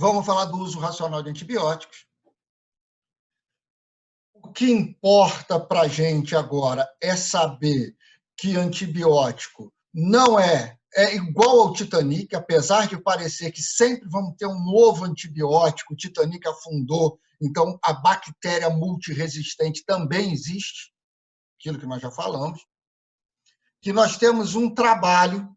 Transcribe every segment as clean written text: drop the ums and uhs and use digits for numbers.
vamos falar do uso racional de antibióticos. O que importa para a gente agora é saber que antibiótico não é igual ao Titanic, apesar de parecer que sempre vamos ter um novo antibiótico, o Titanic afundou, então a bactéria multiresistente também existe, aquilo que nós já falamos, que nós temos um trabalho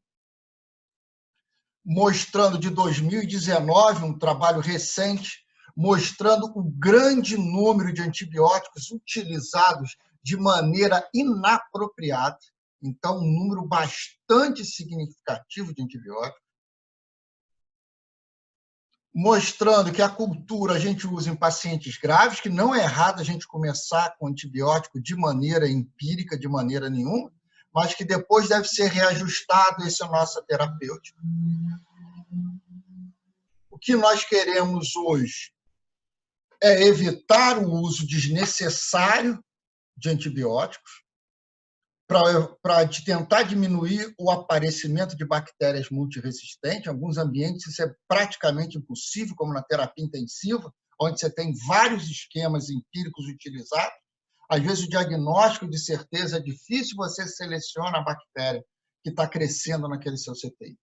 mostrando de 2019, um trabalho recente, mostrando o grande número de antibióticos utilizados de maneira inapropriada, então um número bastante significativo de antibióticos, mostrando que a cultura a gente usa em pacientes graves, que não é errado a gente começar com antibiótico de maneira empírica, de maneira nenhuma, mas que depois deve ser reajustado essa nossa terapêutica. O que nós queremos hoje é evitar o uso desnecessário de antibióticos para tentar diminuir o aparecimento de bactérias multiresistentes. Em alguns ambientes isso é praticamente impossível, como na terapia intensiva, onde você tem vários esquemas empíricos utilizados. Às vezes o diagnóstico de certeza é difícil, você seleciona a bactéria que está crescendo naquele seu CTI.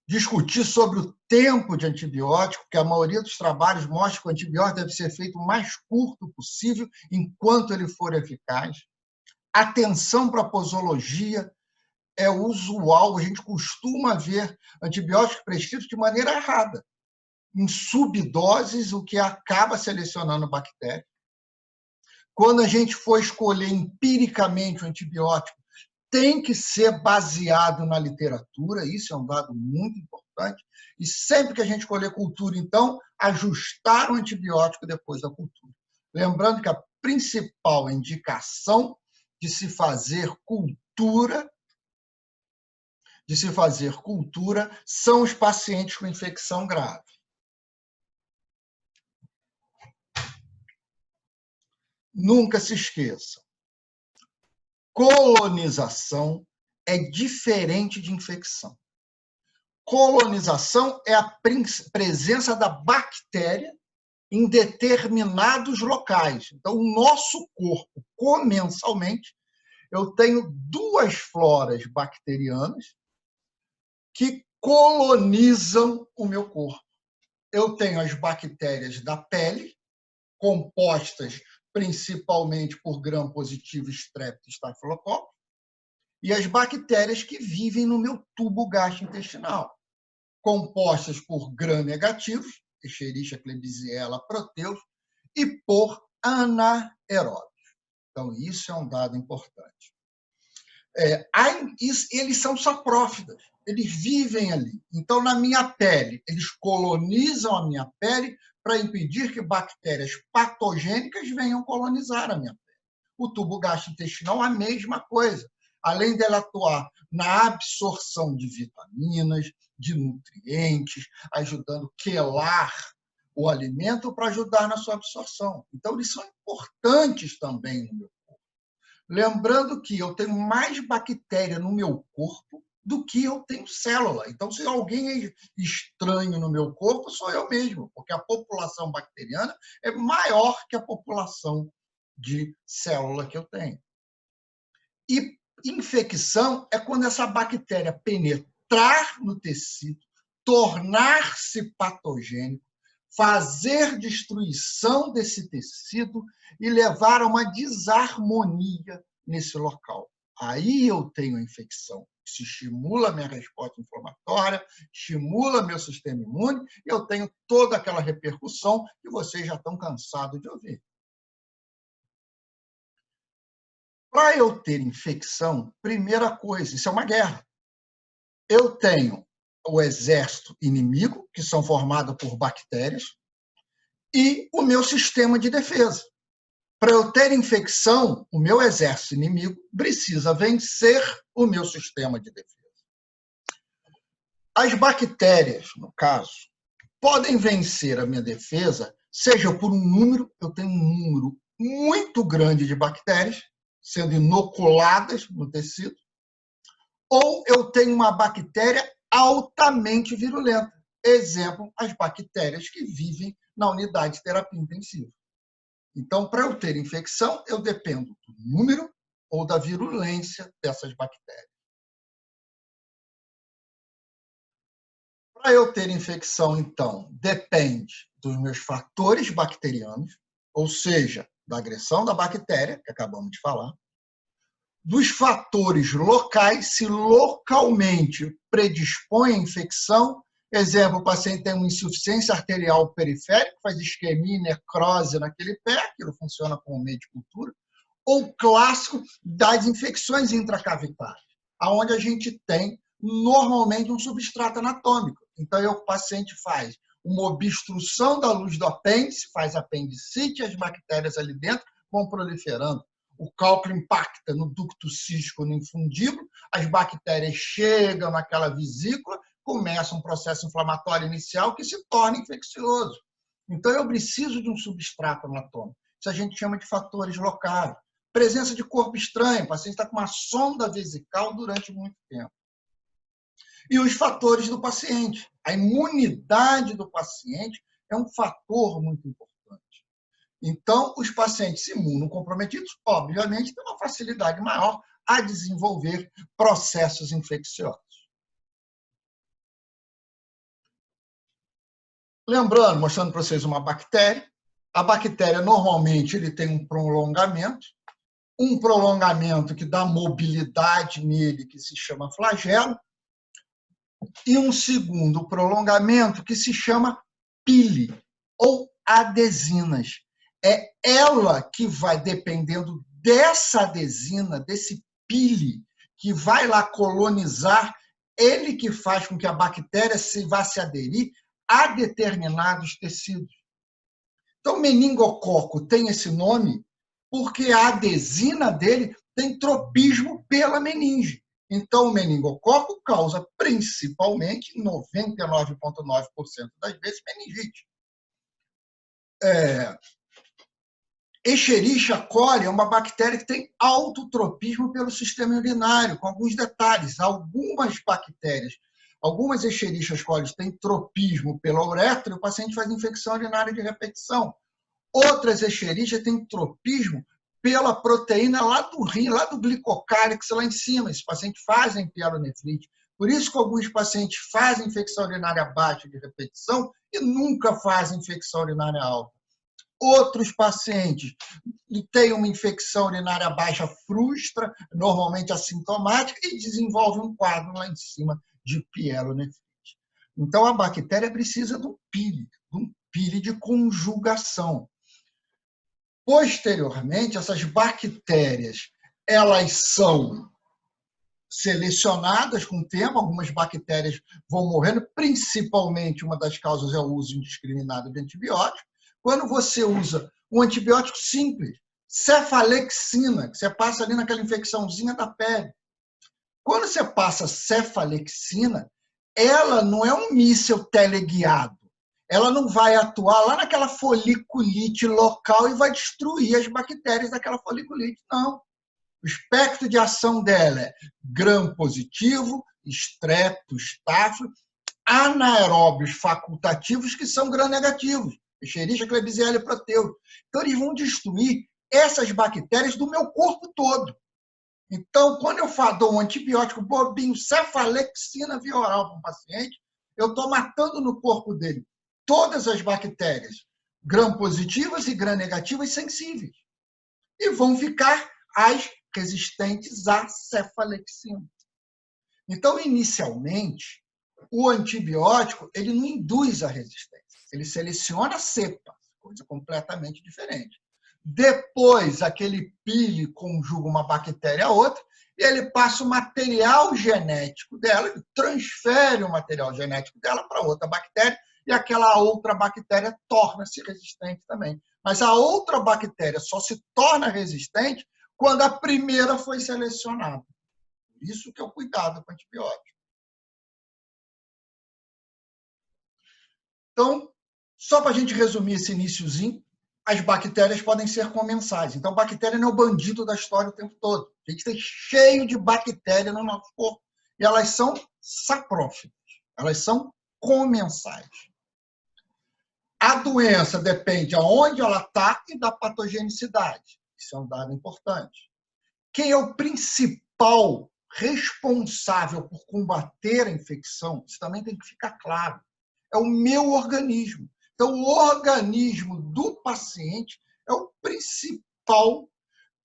Discutir sobre o tempo de antibiótico, que a maioria dos trabalhos mostra que o antibiótico deve ser feito o mais curto possível, enquanto ele for eficaz. Atenção para a posologia é usual, a gente costuma ver antibióticos prescritos de maneira errada, em subdoses, o que acaba selecionando bactérias. Quando a gente for escolher empiricamente o antibiótico, tem que ser baseado na literatura, isso é um dado muito importante, e sempre que a gente escolher cultura, então, ajustar o antibiótico depois da cultura. Lembrando que a principal indicação de se fazer cultura são os pacientes com infecção grave. Nunca se esqueçam, colonização é diferente de infecção. Colonização é a presença da bactéria em determinados locais. Então, o nosso corpo, comensalmente, eu tenho duas floras bacterianas que colonizam o meu corpo. Eu tenho as bactérias da pele, compostas principalmente por gram-positivo, Streptococcus e Staphylococcus, e as bactérias que vivem no meu tubo gastrointestinal, compostas por gram-negativos, Escherichia, Klebsiella, Proteus, e por anaeróbios. Então, isso é um dado importante. Eles são saprófitas, eles vivem ali. Então, na minha pele, eles colonizam a minha pele para impedir que bactérias patogênicas venham colonizar a minha pele. O tubo gastrointestinal, a mesma coisa. Além dela atuar na absorção de vitaminas, de nutrientes, ajudando a quelar o alimento para ajudar na sua absorção. Então, eles são importantes também no meu corpo. Lembrando que eu tenho mais bactéria no meu corpo do que eu tenho célula. Então, se alguém é estranho no meu corpo, sou eu mesmo, porque a população bacteriana é maior que a população de célula que eu tenho. E infecção é quando essa bactéria penetrar no tecido, tornar-se patogênico, fazer destruição desse tecido e levar a uma desarmonia nesse local. Aí eu tenho a infecção. Isso estimula a minha resposta inflamatória, estimula meu sistema imune, e eu tenho toda aquela repercussão que vocês já estão cansados de ouvir. Para eu ter infecção, primeira coisa, isso é uma guerra. Eu tenho o exército inimigo, que são formados por bactérias, e o meu sistema de defesa. Para eu ter infecção, o meu exército inimigo precisa vencer o meu sistema de defesa. As bactérias, no caso, podem vencer a minha defesa, seja por um número, eu tenho um número muito grande de bactérias sendo inoculadas no tecido, ou eu tenho uma bactéria altamente virulenta. Exemplo, as bactérias que vivem na unidade de terapia intensiva. Então, para eu ter infecção, eu dependo do número ou da virulência dessas bactérias. Para eu ter infecção, então, depende dos meus fatores bacterianos, ou seja, da agressão da bactéria, que acabamos de falar, dos fatores locais, se localmente predispõe à infecção. Exemplo, o paciente tem uma insuficiência arterial periférica, faz isquemia e necrose naquele pé, aquilo funciona como meio de cultura, ou clássico das infecções intracavitárias, onde a gente tem normalmente um substrato anatômico. Então, o paciente faz uma obstrução da luz do apêndice, faz apendicite, as bactérias ali dentro vão proliferando. O cálculo impacta no ducto cístico, no infundíbulo, as bactérias chegam naquela vesícula, começa um processo inflamatório inicial que se torna infeccioso. Então, eu preciso de um substrato anatômico. Isso a gente chama de fatores locais. Presença de corpo estranho, o paciente está com uma sonda vesical durante muito tempo. E os fatores do paciente. A imunidade do paciente é um fator muito importante. Então, os pacientes imunocomprometidos, obviamente, têm uma facilidade maior a desenvolver processos infecciosos. Lembrando, mostrando para vocês uma bactéria. A bactéria, normalmente, ele tem um prolongamento que dá mobilidade nele, que se chama flagelo, e um segundo prolongamento que se chama pile, ou adesinas. É ela que vai, dependendo dessa adesina, desse pile, que vai lá colonizar, ele que faz com que a bactéria vá se aderir a determinados tecidos. Então, meningococo tem esse nome porque a adesina dele tem tropismo pela meninge. Então, o meningococo causa principalmente, 99,9% das vezes, meningite. Escherichia coli é uma bactéria que tem autotropismo pelo sistema urinário, com alguns detalhes. Algumas bactérias, algumas Escherichia coli têm tropismo pela uretra e o paciente faz infecção urinária de repetição. Outras Escherichia têm tropismo pela proteína lá do rim, lá do glicocálix, lá em cima. Esses pacientes fazem pielonefrite. Por isso que alguns pacientes fazem infecção urinária baixa de repetição e nunca fazem infecção urinária alta. Outros pacientes têm uma infecção urinária baixa frustra, normalmente assintomática, e desenvolvem um quadro lá em cima de pielonefrite. Então, a bactéria precisa de um pile de conjugação. Posteriormente, essas bactérias, elas são selecionadas com o tempo, algumas bactérias vão morrendo, principalmente uma das causas é o uso indiscriminado de antibióticos. Quando você usa um antibiótico simples, cefalexina, que você passa ali naquela infecçãozinha da pele. Quando você passa cefalexina, ela não é um míssil teleguiado. Ela não vai atuar lá naquela foliculite local e vai destruir as bactérias daquela foliculite, não. O espectro de ação dela é gram-positivo, estrepto, estáfilo, anaeróbios facultativos que são gram-negativos, Escherichia, Klebsiella e Proteus. Então, eles vão destruir essas bactérias do meu corpo todo. Então, quando eu dou um antibiótico bobinho, cefalexina via oral para um paciente, eu estou matando no corpo dele todas as bactérias gram-positivas e gram-negativas sensíveis. E vão ficar as resistentes à cefalexina. Então, inicialmente, o antibiótico ele não induz a resistência. Ele seleciona cepas, coisa completamente diferente. Depois, aquele pile conjuga uma bactéria a outra e ele passa o material genético dela, ele transfere o material genético dela para outra bactéria e aquela outra bactéria torna-se resistente também. Mas a outra bactéria só se torna resistente quando a primeira foi selecionada. Isso que é o cuidado com o antibiótico. Então, só para a gente resumir esse iniciozinho, as bactérias podem ser comensais. Então, bactéria não é o bandido da história o tempo todo. A gente tem cheio de bactéria no nosso corpo. E elas são saprófitas. Elas são comensais. A doença depende de onde ela está e da patogenicidade. Isso é um dado importante. Quem é o principal responsável por combater a infecção? Isso também tem que ficar claro. É o meu organismo. Então, o organismo do paciente é o principal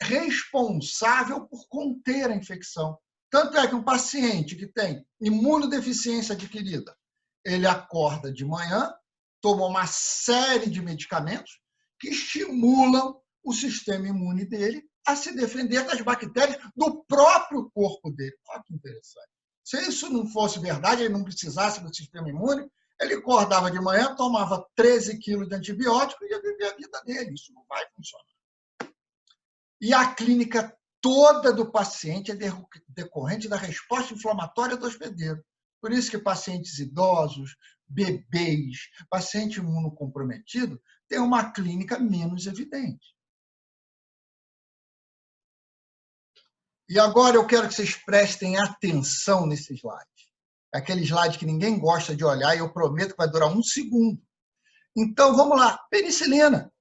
responsável por conter a infecção. Tanto é que um paciente que tem imunodeficiência adquirida, ele acorda de manhã, toma uma série de medicamentos que estimulam o sistema imune dele a se defender das bactérias do próprio corpo dele. Olha que interessante. Se isso não fosse verdade, ele não precisasse do sistema imune, ele acordava de manhã, tomava 13 quilos de antibiótico e ia viver a vida dele. Isso não vai funcionar. E a clínica toda do paciente é decorrente da resposta inflamatória do hospedeiro. Por isso que pacientes idosos, bebês, paciente imunocomprometido têm uma clínica menos evidente. E agora eu quero que vocês prestem atenção nesse slide. É aquele slide que ninguém gosta de olhar e eu prometo que vai durar 1 segundo. Então, vamos lá. Penicilina.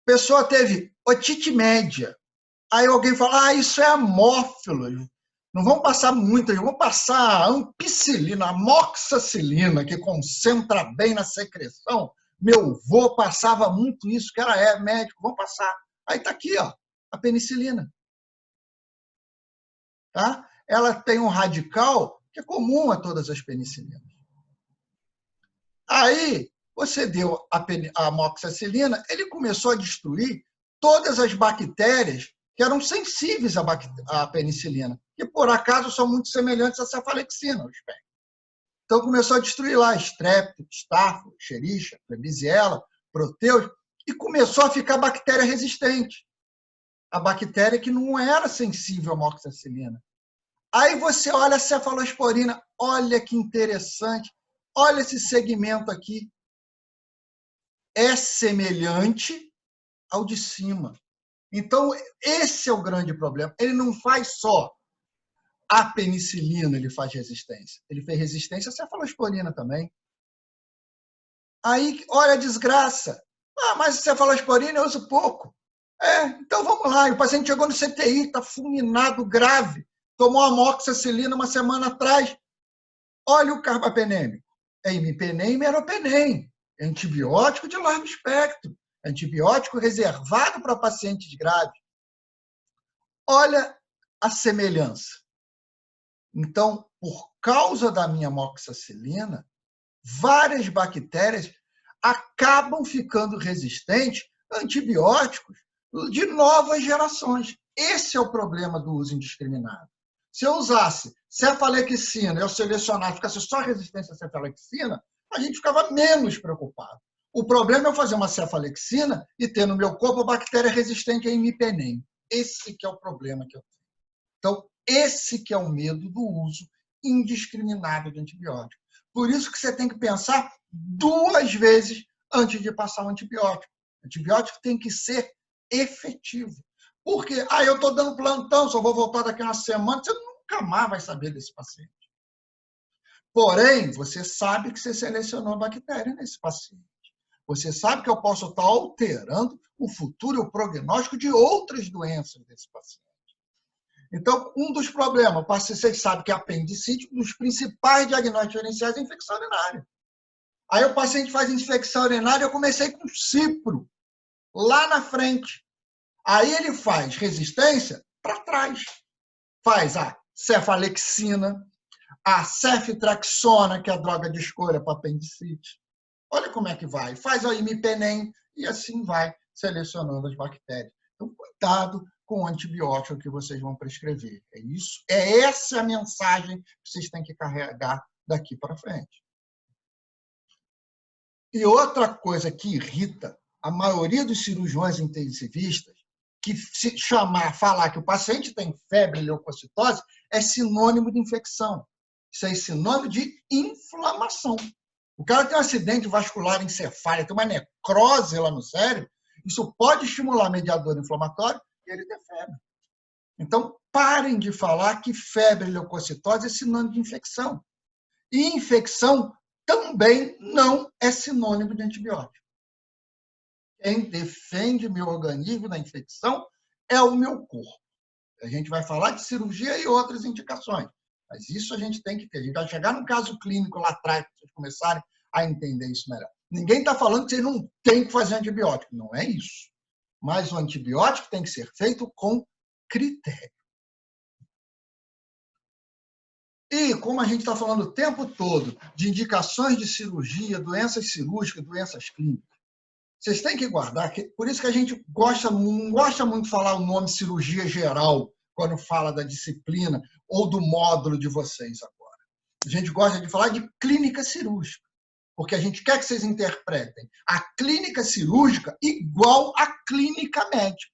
A pessoa teve otite média. Aí alguém fala, isso é amófilo. Não vão passar muitas, vão passar ampicilina, amoxicilina, que concentra bem na secreção. Meu avô passava muito isso, que era médico, vão passar. Aí está aqui, ó, a penicilina. Tá? Ela tem um radical que é comum a todas as penicilinas. Aí, você deu a amoxicilina, ele começou a destruir todas as bactérias que eram sensíveis à penicilina, que, por acaso, são muito semelhantes à cefalexina. Então, começou a destruir lá Strep, Staphylococcus, Escherichia, Klebsiella, Proteus, e começou a ficar bactéria resistente. A bactéria que não era sensível à amoxicilina. Aí você olha a cefalosporina, olha que interessante, olha esse segmento aqui. É semelhante ao de cima. Então, esse é o grande problema. Ele não faz só a penicilina, ele faz resistência. Ele fez resistência à cefalosporina também. Aí, olha a desgraça. Mas a cefalosporina eu uso pouco. Então vamos lá. O paciente chegou no CTI, está fulminado, grave. Tomou amoxicilina uma semana atrás. Olha o carbapenêmico. É imipenem e meropenem. É antibiótico de largo espectro. Antibiótico reservado para pacientes graves. Olha a semelhança. Então, por causa da minha amoxicilina, várias bactérias acabam ficando resistentes a antibióticos de novas gerações. Esse é o problema do uso indiscriminado. Se eu usasse cefalexina, eu selecionasse, ficasse só resistência à cefalexina, a gente ficava menos preocupado. O problema é eu fazer uma cefalexina e ter no meu corpo a bactéria resistente a imipenem. Esse que é o problema que eu tenho. Então, esse que é o medo do uso indiscriminado de antibiótico. Por isso que você tem que pensar 2 vezes antes de passar o antibiótico. O antibiótico tem que ser efetivo. Porque, eu estou dando plantão, só vou voltar daqui a uma semana, você nunca mais vai saber desse paciente. Porém, você sabe que você selecionou a bactéria nesse paciente. Você sabe que eu posso estar alterando o futuro e o prognóstico de outras doenças desse paciente. Então, um dos problemas, vocês sabem que a apendicite, um dos principais diagnósticos diferenciais é a infecção urinária. Aí o paciente faz infecção urinária, eu comecei com cipro, lá na frente. Aí ele faz resistência para trás. Faz a cefalexina, a ceftriaxona, que é a droga de escolha para apendicite. Olha como é que vai. Faz a imipenem e assim vai selecionando as bactérias. Então, cuidado com o antibiótico que vocês vão prescrever. Essa a mensagem que vocês têm que carregar daqui para frente. E outra coisa que irrita a maioria dos cirurgiões intensivistas, que falar que o paciente tem febre e leucocitose é sinônimo de infecção. Isso é sinônimo de inflamação. O cara tem um acidente vascular encefálico, tem uma necrose lá no cérebro, isso pode estimular mediador inflamatório e ele ter febre. Então, parem de falar que febre e leucocitose é sinônimo de infecção. E infecção também não é sinônimo de antibiótico. Quem defende meu organismo da infecção é o meu corpo. A gente vai falar de cirurgia e outras indicações, mas isso a gente tem que ter. A gente vai chegar no caso clínico lá atrás, para vocês começarem a entender isso melhor. Ninguém está falando que você não tem que fazer antibiótico, não é isso. Mas o antibiótico tem que ser feito com critério. E, como a gente está falando o tempo todo de indicações de cirurgia, doenças cirúrgicas, doenças clínicas, vocês têm que guardar, por isso que a gente não gosta muito de falar o nome cirurgia geral, quando fala da disciplina ou do módulo de vocês agora. A gente gosta de falar de clínica cirúrgica, porque a gente quer que vocês interpretem a clínica cirúrgica igual à clínica médica.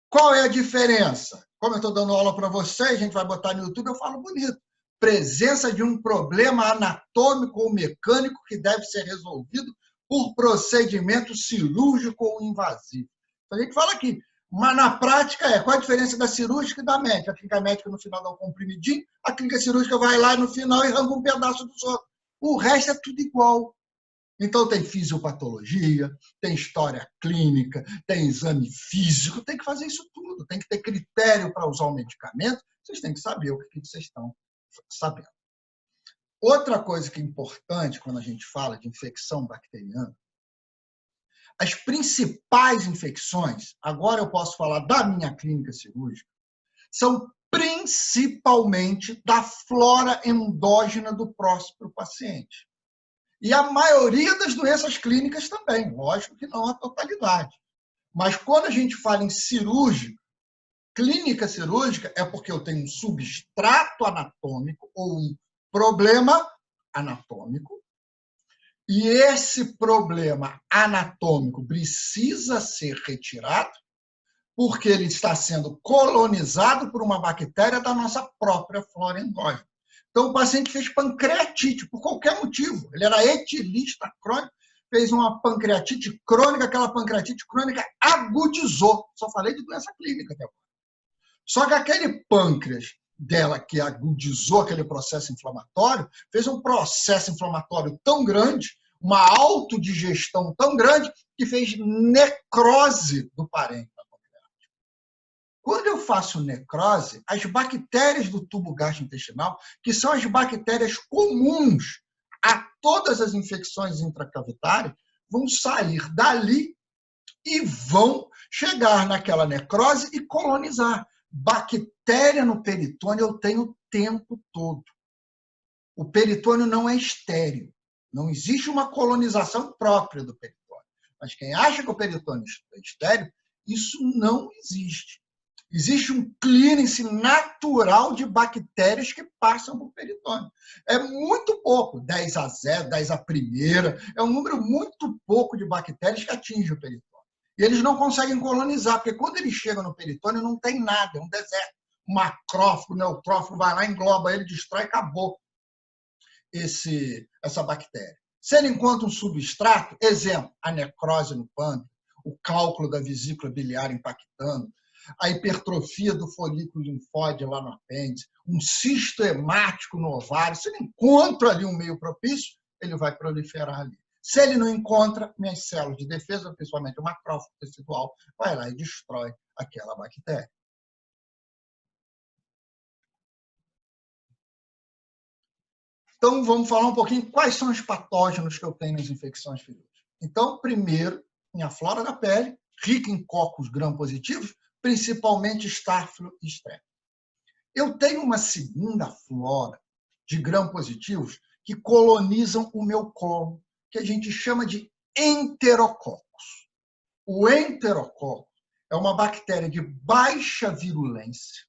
Qual é a diferença? Como eu estou dando aula para vocês, a gente vai botar no YouTube, eu falo bonito. Presença de um problema anatômico ou mecânico que deve ser resolvido por procedimento cirúrgico ou invasivo. A gente fala aqui, mas na prática qual a diferença da cirúrgica e da médica? A clínica médica no final dá um comprimidinho, a clínica cirúrgica vai lá no final e arranca um pedaço do outro. O resto é tudo igual. Então tem fisiopatologia, tem história clínica, tem exame físico, tem que fazer isso tudo, tem que ter critério para usar o medicamento, vocês têm que saber o que vocês estão sabendo. Outra coisa que é importante quando a gente fala de infecção bacteriana, as principais infecções, agora eu posso falar da minha clínica cirúrgica, são principalmente da flora endógena do próprio paciente. E a maioria das doenças clínicas também, lógico que não a totalidade. Mas quando a gente fala em cirúrgica, clínica cirúrgica, é porque eu tenho um substrato anatômico ou um problema anatômico, e esse problema anatômico precisa ser retirado porque ele está sendo colonizado por uma bactéria da nossa própria flora endógena. Então, o paciente fez pancreatite, por qualquer motivo. Ele era etilista crônico, fez uma pancreatite crônica, aquela pancreatite crônica agudizou. Só falei de doença clínica até agora. Só que aquele pâncreas dela que agudizou aquele processo inflamatório, fez um processo inflamatório tão grande, uma autodigestão tão grande, que fez necrose do parênquima. Quando eu faço necrose, as bactérias do tubo gastrointestinal, que são as bactérias comuns a todas as infecções intracavitárias, vão sair dali e vão chegar naquela necrose e colonizar. Bactéria no peritônio eu tenho o tempo todo. O peritônio não é estéril. Não existe uma colonização própria do peritônio. Mas quem acha que o peritônio é estéril, isso não existe. Existe um clearance natural de bactérias que passam por peritônio. É muito pouco, 10 a 0, 10 a primeira, é um número muito pouco de bactérias que atingem o peritônio. E eles não conseguem colonizar, porque quando eles chegam no peritônio não tem nada, é um deserto. O macrófago, o neutrófago vai lá, engloba ele, destrói, acabou essa bactéria. Se ele encontra um substrato, exemplo, a necrose no pâncreas, o cálculo da vesícula biliar impactando, a hipertrofia do folículo linfóide lá no apêndice, um cisto hemático no ovário, se ele encontra ali um meio propício, ele vai proliferar ali. Se ele não encontra, minhas células de defesa, principalmente o macrófago tecidual, vai lá e destrói aquela bactéria. Então, vamos falar um pouquinho quais são os patógenos que eu tenho nas infecções cirúrgicas. Então, primeiro, minha flora da pele, rica em cocos gram-positivos, principalmente Staphylo e Strep. Eu tenho uma segunda flora de gram-positivos que colonizam o meu colo, que a gente chama de enterococos. O enterococo é uma bactéria de baixa virulência,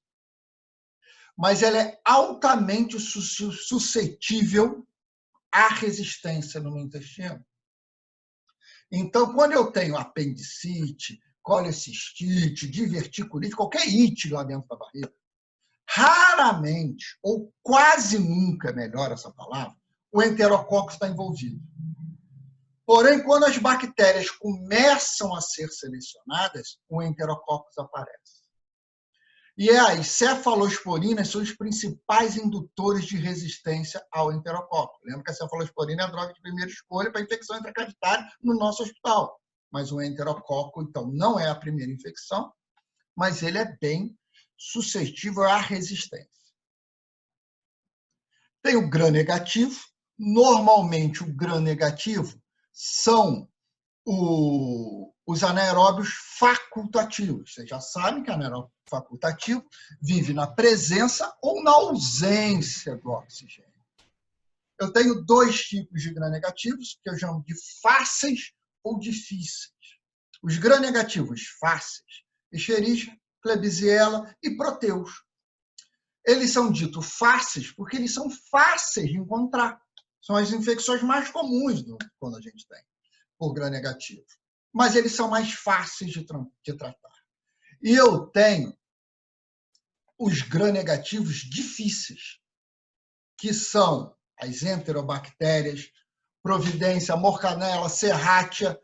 mas ela é altamente suscetível à resistência no intestino. Então, quando eu tenho apendicite, colecistite, diverticulite, qualquer ite lá dentro da barriga, raramente, ou quase nunca, melhor essa palavra, o enterococo está envolvido. Porém, quando as bactérias começam a ser selecionadas, o enterococcus aparece. E as cefalosporinas são os principais indutores de resistência ao enterococo. Lembra que a cefalosporina é a droga de primeira escolha para infecção intracavitária no nosso hospital. Mas o enterococo, então, não é a primeira infecção, mas ele é bem suscetível à resistência. Tem o gram-negativo. Normalmente, o gram-negativo são os anaeróbios facultativos. Vocês já sabem que anaeróbio facultativo vive na presença ou na ausência do oxigênio. Eu tenho dois tipos de gram-negativos, que eu chamo de fáceis ou difíceis. Os gram-negativos fáceis, Escherichia, Klebsiella e Proteus. Eles são ditos fáceis porque eles são fáceis de encontrar. São as infecções mais comuns quando a gente tem por gram-negativo. Mas eles são mais fáceis de tratar. E eu tenho os gram-negativos difíceis, que são as enterobactérias, Providência, Morcanella, Serratia,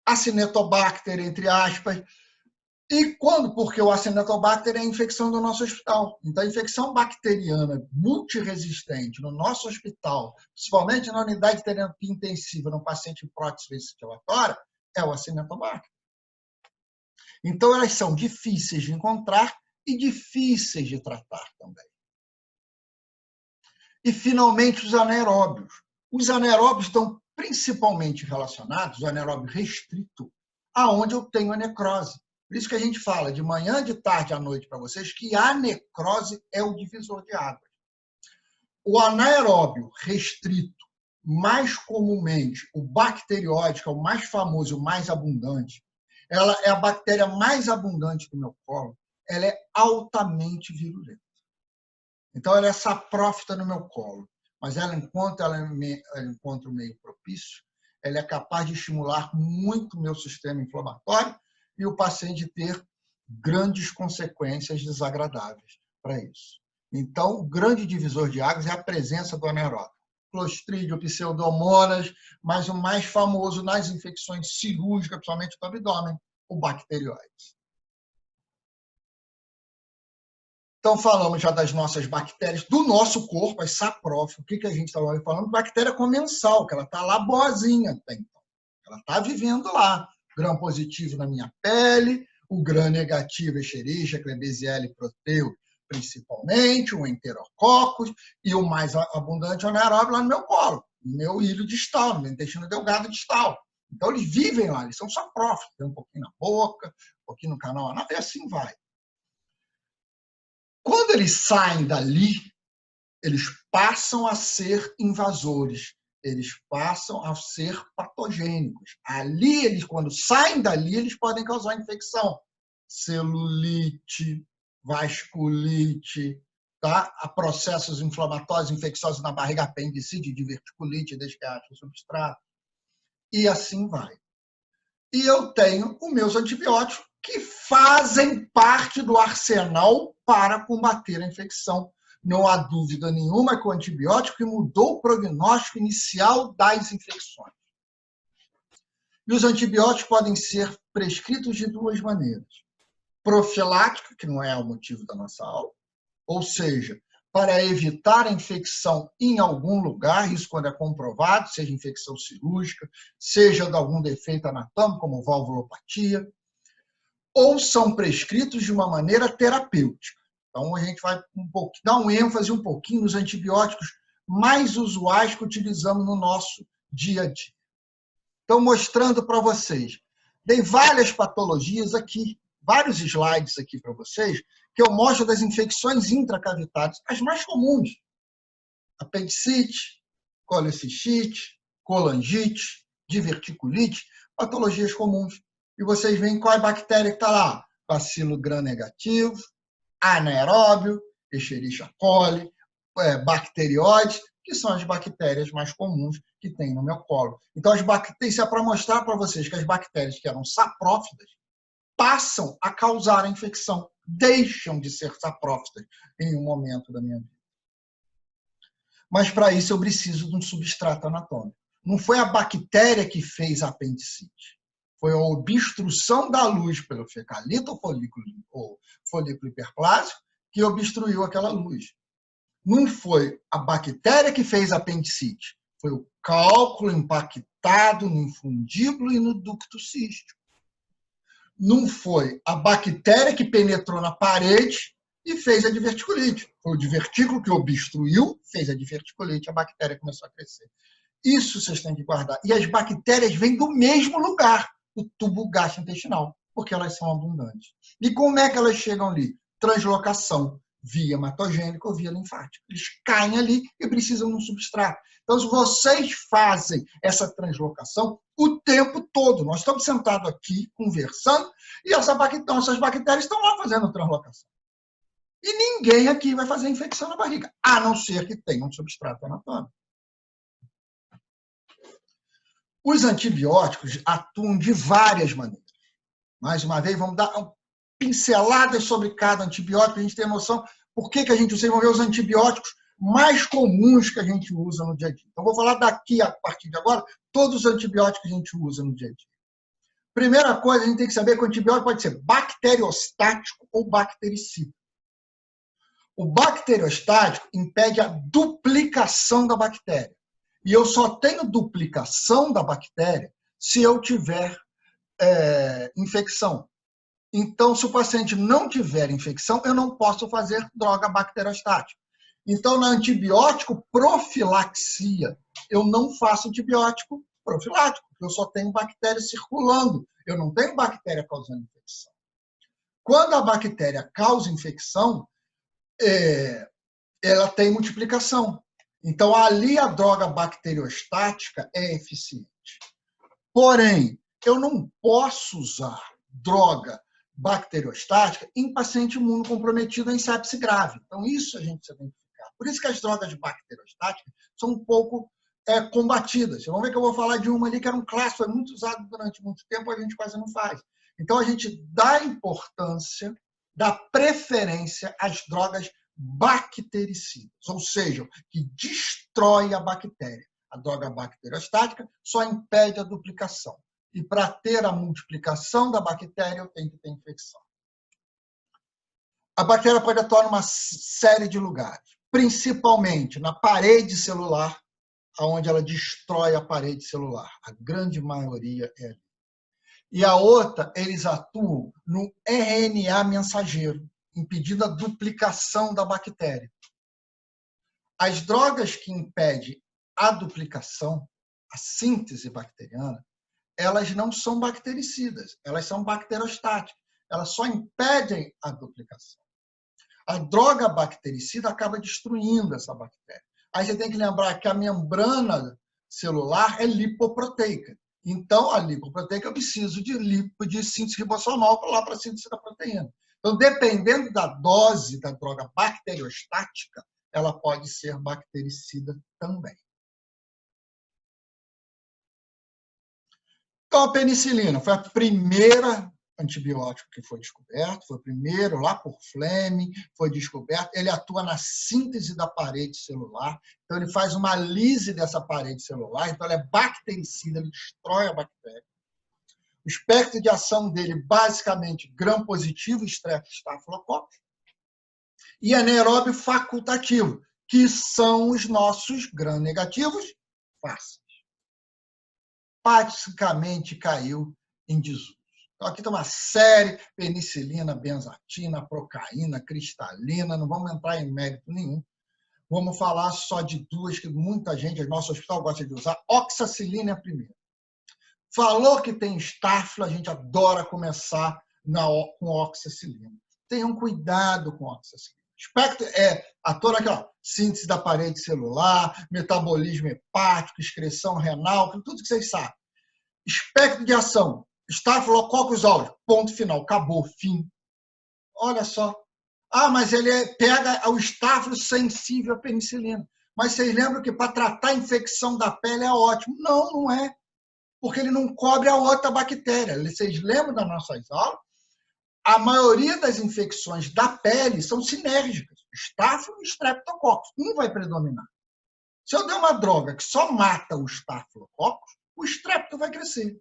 Acinetobacter, entre aspas. E quando? Porque o Acinetobacter é a infecção do nosso hospital. Então, a infecção bacteriana multiresistente no nosso hospital, principalmente na unidade de terapia intensiva, no paciente em prótese ventilatória, é o Acinetobacter. Então, elas são difíceis de encontrar e difíceis de tratar também. E, finalmente, os anaeróbios. Os anaeróbios estão principalmente relacionados, o anaeróbio restrito, aonde eu tenho a necrose. Por isso que a gente fala de manhã, de tarde, à noite para vocês, que a necrose é o divisor de águas. O anaeróbio restrito, mais comumente, o bacterióide, é o mais famoso, o mais abundante, ela é a bactéria mais abundante do meu colo, ela é altamente virulenta. Então, ela é saprófita no meu colo, mas ela encontra o meio propício, ela é capaz de estimular muito o meu sistema inflamatório e o paciente ter grandes consequências desagradáveis para isso. Então, o grande divisor de águas é a presença do anaeróbio. Clostridio, Pseudomonas, mas o mais famoso nas infecções cirúrgicas, principalmente do abdômen, o bacterióide. Então, falamos já das nossas bactérias, do nosso corpo, as saprófitas. O que a gente estava falando? Bactéria comensal, que ela está lá boazinha até então. Ela está vivendo lá. Gram positivo na minha pele, o gram negativo, Escherichia, Klebsiella e Proteus, principalmente, o enterococcus, e o mais abundante é o anaeróbio lá no meu colo, no meu ilho distal, no meu intestino delgado distal. Então, eles vivem lá, eles são saprófitos, tem um pouquinho na boca, um pouquinho no canal anal, e assim vai. Quando eles saem dali, eles passam a ser invasores, eles passam a ser patogênicos. Ali, eles, quando saem dali, eles podem causar infecção. Celulite, vasculite, tá? A processos inflamatórios, infecciosos na barriga, apendicite, diverticulite, desde que acha o substrato. E assim vai. E eu tenho os meus antibióticos, que fazem parte do arsenal para combater a infecção. Não há dúvida nenhuma que o antibiótico mudou o prognóstico inicial das infecções. E os antibióticos podem ser prescritos de duas maneiras. Profilática, que não é o motivo da nossa aula, ou seja, para evitar a infecção em algum lugar, isso quando é comprovado, seja infecção cirúrgica, seja de algum defeito anatômico, como valvulopatia, ou são prescritos de uma maneira terapêutica. Então, a gente vai dar um ênfase um pouquinho nos antibióticos mais usuais que utilizamos no nosso dia a dia. Então, mostrando para vocês, dei várias patologias aqui, vários slides aqui para vocês, que eu mostro das infecções intracavitárias, as mais comuns. Apendicite, colecistite, colangite, diverticulite, patologias comuns. E vocês veem qual é a bactéria que está lá. Bacilo gram-negativo, anaeróbio, Escherichia coli, bacterióides, que são as bactérias mais comuns que tem no meu colo. Então, as bactérias, isso é para mostrar para vocês que as bactérias que eram saprófitas passam a causar a infecção, deixam de ser saprófitas em um momento da minha vida. Mas, para isso, eu preciso de um substrato anatômico. Não foi a bactéria que fez a apendicite. foi a obstrução da luz pelo fecalito ou folículo hiperplásico que obstruiu aquela luz. Não foi a bactéria que fez a apendicite, foi o cálculo impactado no infundíbulo e no ducto cístico. Não foi a bactéria que penetrou na parede e fez a diverticulite. Foi o divertículo que obstruiu, fez a diverticulite, a bactéria começou a crescer. Isso vocês têm que guardar. E as bactérias vêm do mesmo lugar, o tubo gastrointestinal, porque elas são abundantes. E como é que elas chegam ali? Translocação via hematogênica ou via linfática. Eles caem ali e precisam de um substrato. Então, se vocês fazem essa translocação o tempo todo, nós estamos sentados aqui conversando e essas bactérias estão lá fazendo translocação. E ninguém aqui vai fazer infecção na barriga, a não ser que tenha um substrato anatômico. Os antibióticos atuam de várias maneiras. Mais uma vez, vamos dar pinceladas sobre cada antibiótico, para a gente ter noção por que a gente usa. Vamos ver os antibióticos mais comuns que a gente usa no dia a dia. Então, vou falar daqui, a partir de agora, todos os antibióticos que a gente usa no dia a dia. Primeira coisa, a gente tem que saber que o antibiótico pode ser bacteriostático ou bactericida. O bacteriostático impede a duplicação da bactéria. E eu só tenho duplicação da bactéria se eu tiver infecção. Então, se o paciente não tiver infecção, eu não posso fazer droga bacteriostática. Então, na antibiótico profilaxia, eu não faço antibiótico profilático, porque eu só tenho bactéria circulando, eu não tenho bactéria causando infecção. Quando a bactéria causa infecção, ela tem multiplicação. Então, ali a droga bacteriostática é eficiente. Porém, eu não posso usar droga bacteriostática em paciente imunocomprometido em sepse grave. Então, isso a gente precisa identificar. Por isso que as drogas bacteriostáticas são um pouco combatidas. Vamos ver que eu vou falar de uma ali que era um clássico, foi muito usado durante muito tempo, a gente quase não faz. Então, a gente dá importância, dá preferência às drogas bactericidas, ou seja, que destrói a bactéria. A droga bacteriostática só impede a duplicação. E para ter a multiplicação da bactéria, eu tenho que ter infecção. A bactéria pode atuar numa série de lugares, principalmente na parede celular, onde ela destrói a parede celular. A grande maioria é ali. E a outra, eles atuam no RNA mensageiro, impedindo a duplicação da bactéria. As drogas que impedem a duplicação, a síntese bacteriana, elas não são bactericidas, elas são bacteriostáticas. Elas só impedem a duplicação. A droga bactericida acaba destruindo essa bactéria. Aí você tem que lembrar que a membrana celular é lipoproteica. Então, a lipoproteica eu preciso de síntese ribossomal para a síntese da proteína. Então, dependendo da dose da droga bacteriostática, ela pode ser bactericida também. Então, a penicilina foi a primeira antibiótico que foi descoberto, foi o primeiro lá por Fleming, foi descoberto. Ele atua na síntese da parede celular, então ele faz uma lise dessa parede celular, então ele é bactericida, ele destrói a bactéria. O espectro de ação dele, basicamente, gram-positivo, Staphylococcus, e anaeróbio facultativo, que são os nossos gram-negativos fáceis. Basicamente caiu em desuso. Então, aqui tem uma série, penicilina, benzatina, procaína, cristalina, não vamos entrar em mérito nenhum. Vamos falar só de duas que muita gente, o nosso hospital gosta de usar. Oxacilina é a primeira. Falou que tem estáfilo, a gente adora começar com oxacilina. Tenham cuidado com oxacilina. Espectro ator aqui, ó, síntese da parede celular, metabolismo hepático, excreção renal, tudo que vocês sabem. Espectro de ação, Staphylococcus aureus, ponto final, acabou, fim. Olha só. Ah, mas ele pega o estáfilo sensível à penicilina. Mas vocês lembram que para tratar a infecção da pele é ótimo? Não, não é. Porque ele não cobre a outra bactéria. Vocês lembram das nossas aulas? A maioria das infecções da pele são sinérgicas. Estáfilo e Streptococcus. Um vai predominar. Se eu der uma droga que só mata o Staphylococcus, o Strepto vai crescer.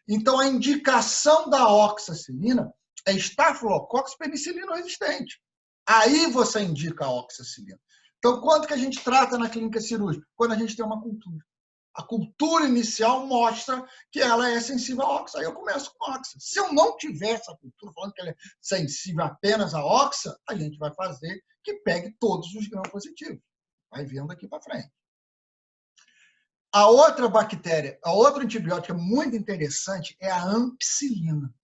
Então, a indicação da oxacilina é Staphylococcus penicillium resistente. Aí você indica a oxacilina. Então, quanto que a gente trata na clínica cirúrgica? Quando a gente tem uma cultura. A cultura inicial mostra que ela é sensível à oxa. Aí eu começo com oxa. Se eu não tiver essa cultura falando que ela é sensível apenas à oxa, a gente vai fazer que pegue todos os gram positivos. Vai vendo aqui para frente. A outra bactéria, a outra antibiótica muito interessante é a ampicilina.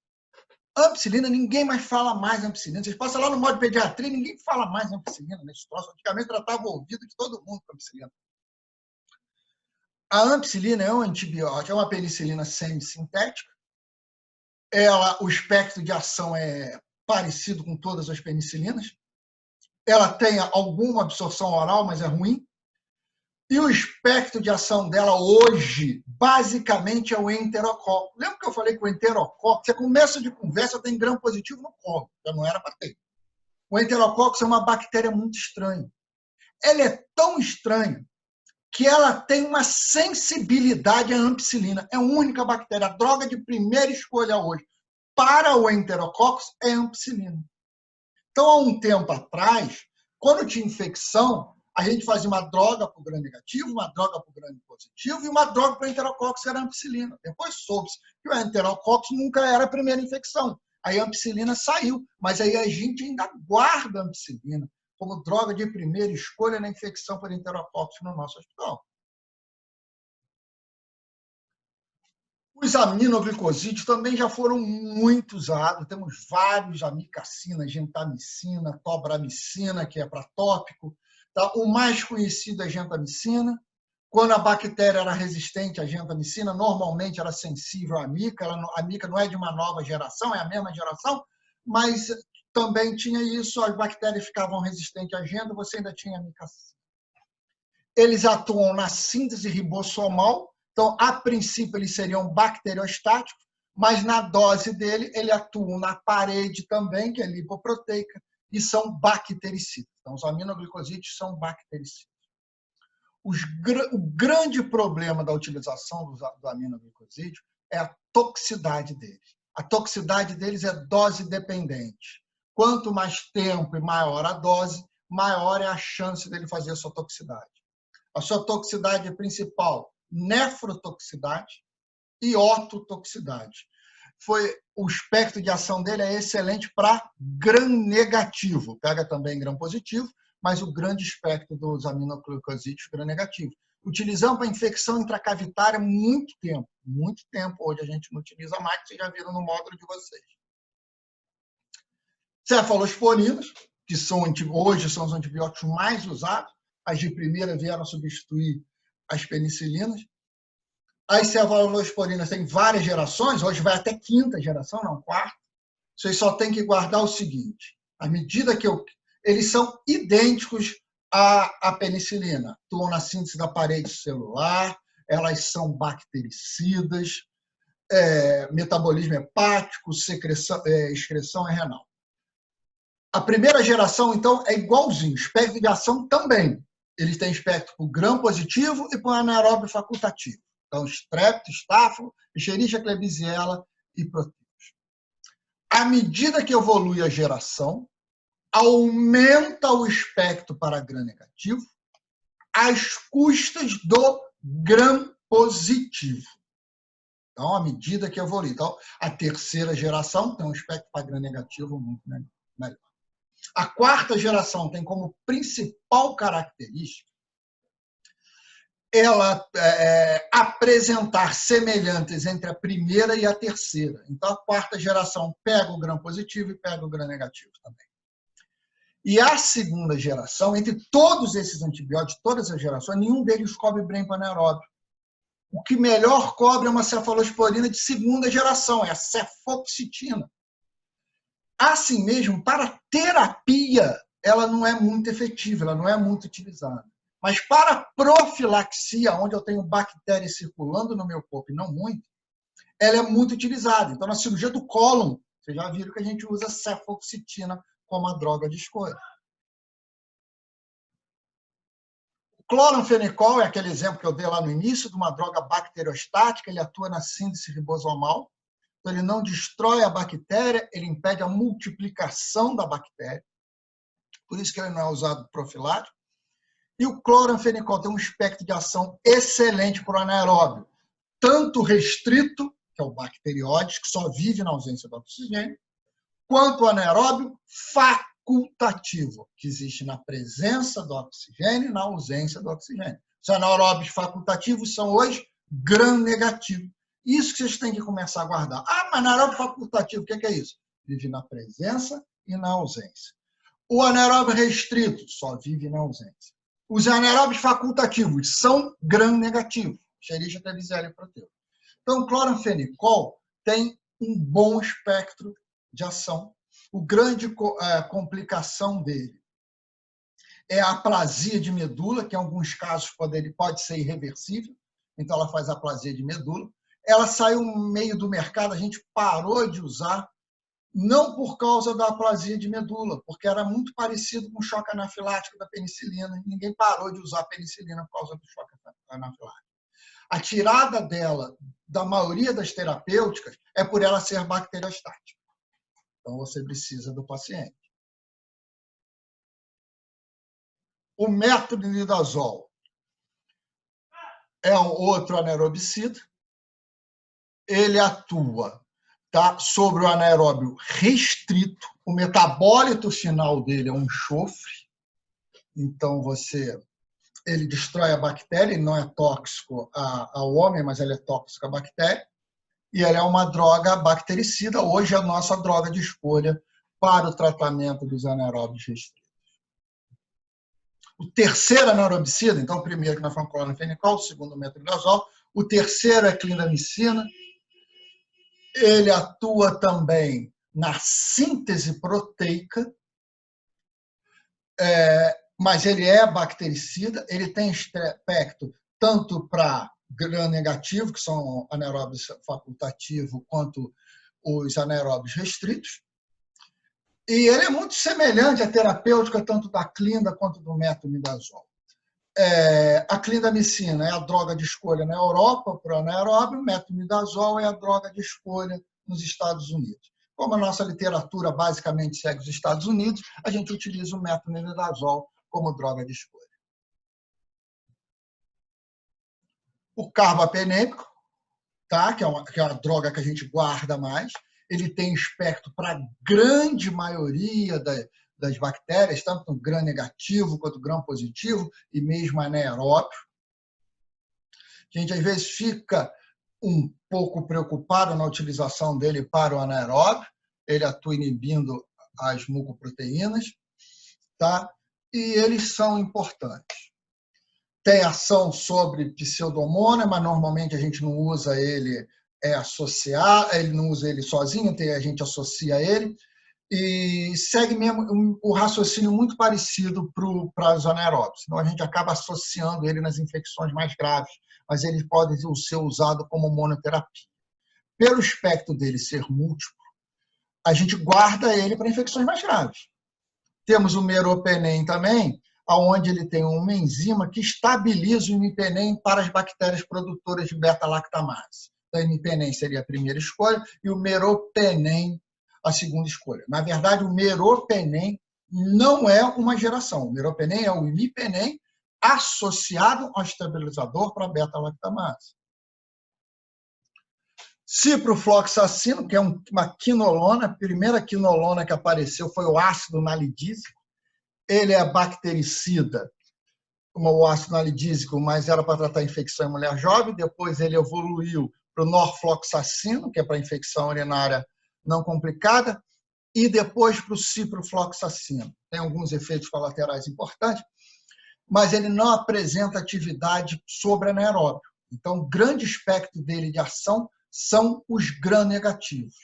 Ampicilina, ninguém mais fala mais ampicilina. Vocês passam lá no modo de pediatria, ninguém fala mais ampicilina nesse troço. Antigamente tratava o ouvido de todo mundo com ampicilina. A ampicilina é um antibiótico, é uma penicilina semissintética. O espectro de ação é parecido com todas as penicilinas. Ela tem alguma absorção oral, mas é ruim. E o espectro de ação dela hoje, basicamente, é o enterococo. Lembra que eu falei que o enterococo, você começa de conversa, tem gram positivo no colo, já não era para ter. O enterococcus é uma bactéria muito estranha. Ela é tão estranha que ela tem uma sensibilidade à ampicilina. É a única bactéria, a droga de primeira escolha hoje para o enterococcus é a ampicilina. Então, há um tempo atrás, quando tinha infecção, a gente fazia uma droga para o gram negativo, uma droga para o gram positivo e uma droga para o enterococcus, que era a ampicilina. Depois soube-se que o enterococcus nunca era a primeira infecção. Aí a ampicilina saiu, mas aí a gente ainda guarda a ampicilina como droga de primeira escolha na infecção por enterococcus no nosso hospital. Os aminoglicosídeos também já foram muito usados. Temos vários, amicacina, gentamicina, tobramicina, que é para tópico. Tá? O mais conhecido é a gentamicina. Quando a bactéria era resistente à gentamicina, normalmente era sensível à mica. A mica não é de uma nova geração, é a mesma geração, mas também tinha isso, as bactérias ficavam resistentes à genta, você ainda tinha amicacina. Eles atuam na síntese ribossomal, então, a princípio, eles seriam bacteriostáticos, mas na dose dele, ele atua na parede também, que é lipoproteica, e são bactericidas. Então, os aminoglicosídeos são bactericidas. O grande problema da utilização do aminoglicosídeo é a toxicidade deles. A toxicidade deles é dose dependente. Quanto mais tempo e maior a dose, maior é a chance dele fazer a sua toxicidade. A sua toxicidade principal, nefrotoxicidade e ototoxicidade. O espectro de ação dele é excelente para gram negativo. Pega também gram positivo, mas o grande espectro dos aminoglicosídeos gram negativo. Utilizamos para infecção intracavitária muito tempo. Muito tempo. Hoje a gente não utiliza mais, que vocês já viram no módulo de vocês. Cefalosporinas, que hoje são os antibióticos mais usados. As de primeira vieram substituir as penicilinas. As cefalosporinas têm várias gerações, hoje vai até quinta geração, não quarta. Vocês só têm que guardar o seguinte, à medida que eles são idênticos à penicilina, atuam na síntese da parede celular, elas são bactericidas, metabolismo hepático, excreção é renal. A primeira geração, então, é igualzinho, espectro de ação também. Eles têm espectro para o gram positivo e para o anaeróbio facultativo. Então, strepto, estáfilo, Escherichia klebsiella e proteus. À medida que evolui a geração, aumenta o espectro para gram negativo às custas do gram positivo. Então, à medida que evolui. Então, a terceira geração tem um espectro para gram negativo muito melhor. A quarta geração tem como principal característica ela apresentar semelhantes entre a primeira e a terceira. Então, a quarta geração pega o gram positivo e pega o gram negativo também. E a segunda geração, entre todos esses antibióticos, todas as gerações, nenhum deles cobre bem para anaeróbio. O que melhor cobre é uma cefalosporina de segunda geração, é a cefoxitina. Assim mesmo, para terapia, ela não é muito efetiva, ela não é muito utilizada. Mas para profilaxia, onde eu tenho bactérias circulando no meu corpo e não muito, ela é muito utilizada. Então, na cirurgia do cólon, vocês já viram que a gente usa cefoxitina como a droga de escolha. O cloranfenicol é aquele exemplo que eu dei lá no início, de uma droga bacteriostática, ele atua na síntese ribosomal. Então, ele não destrói a bactéria, ele impede a multiplicação da bactéria. Por isso que ele não é usado profilático. E o cloranfenicol tem um espectro de ação excelente para o anaeróbio, tanto restrito, que é o bacterióide, que só vive na ausência do oxigênio, quanto o anaeróbio facultativo, que existe na presença do oxigênio e na ausência do oxigênio. Os anaeróbios facultativos são hoje gram-negativo. Isso que vocês têm que começar a guardar. Ah, mas anaeróbio facultativo, o que é isso? Vive na presença e na ausência. O anaeróbio restrito só vive na ausência. Os anaeróbios facultativos são gram-negativos. Escherichia calicium e proteu. Então, o cloranfenicol tem um bom espectro de ação. A grande complicação dele é a aplasia de medula, que em alguns casos pode ser irreversível. Então, ela faz aplasia de medula. Ela saiu no meio do mercado, a gente parou de usar, não por causa da aplasia de medula, porque era muito parecido com o choque anafilático da penicilina. Ninguém parou de usar a penicilina por causa do choque anafilático. A tirada dela, da maioria das terapêuticas, é por ela ser bacteriostática. Então, você precisa do paciente. O metronidazol é um outro anaerobicida. Ele atua sobre o anaeróbio restrito. O metabólito final dele é um enxofre. Então, ele destrói a bactéria, ele não é tóxico ao homem, mas ele é tóxico à bactéria. E ele é uma droga bactericida. Hoje é a nossa droga de escolha para o tratamento dos anaeróbios restritos. O terceiro anaerobicida, então o primeiro que nós falamos cloranfenicol, o segundo metronidazol, o terceiro é clindamicina. Ele atua também na síntese proteica, mas ele é bactericida, ele tem espectro tanto para gram-negativo, que são anaeróbios facultativos, quanto os anaeróbios restritos. E ele é muito semelhante à terapêutica, tanto da clinda quanto do metronidazol. A clindamicina é a droga de escolha na Europa para o anaeróbio, o metronidazol é a droga de escolha nos Estados Unidos. Como a nossa literatura basicamente segue os Estados Unidos, a gente utiliza o metronidazol como droga de escolha. O carbapenêmico, que é uma droga que a gente guarda mais, ele tem espectro para a grande maioria das bactérias, tanto no gram-negativo quanto no gram-positivo, e mesmo anaeróbio. A gente, às vezes, fica um pouco preocupado na utilização dele para o anaeróbio. Ele atua inibindo as mucoproteínas, e eles são importantes. Tem ação sobre pseudomonas, mas normalmente a gente não usa ele ele não usa ele sozinho, a gente associa ele, e segue mesmo o raciocínio muito parecido para os anaeróbios. Então, a gente acaba associando ele nas infecções mais graves, mas ele pode ser usado como monoterapia. Pelo espectro dele ser múltiplo, a gente guarda ele para infecções mais graves. Temos o meropenem também, onde ele tem uma enzima que estabiliza o imipenem para as bactérias produtoras de beta-lactamase. Então, o imipenem seria a primeira escolha e o meropenem a segunda escolha. Na verdade, o meropenem não é uma geração. O meropenem é o imipenem associado ao estabilizador para beta-lactamase. Ciprofloxacino, que é uma quinolona, a primeira quinolona que apareceu foi o ácido nalidízico. Ele é bactericida, como o ácido nalidízico, mas era para tratar infecção em mulher jovem. Depois ele evoluiu para o norfloxacino, que é para infecção urinária não complicada, e depois para o ciprofloxacino. Tem alguns efeitos colaterais importantes, mas ele não apresenta atividade sobre anaeróbio. Então, o grande espectro dele de ação são os gram-negativos.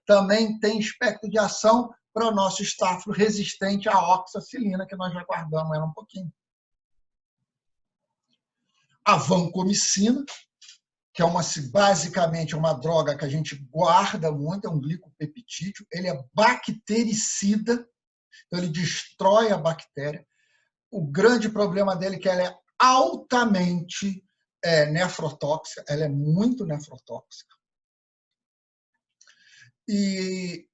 Também tem espectro de ação para o nosso estáfilo resistente à oxacilina, que nós já guardamos ela um pouquinho. A vancomicina, que é basicamente uma droga que a gente guarda muito, é um glicopeptídeo, ele é bactericida, então ele destrói a bactéria. O grande problema dele é que ela é altamente nefrotóxica, ela é muito nefrotóxica. E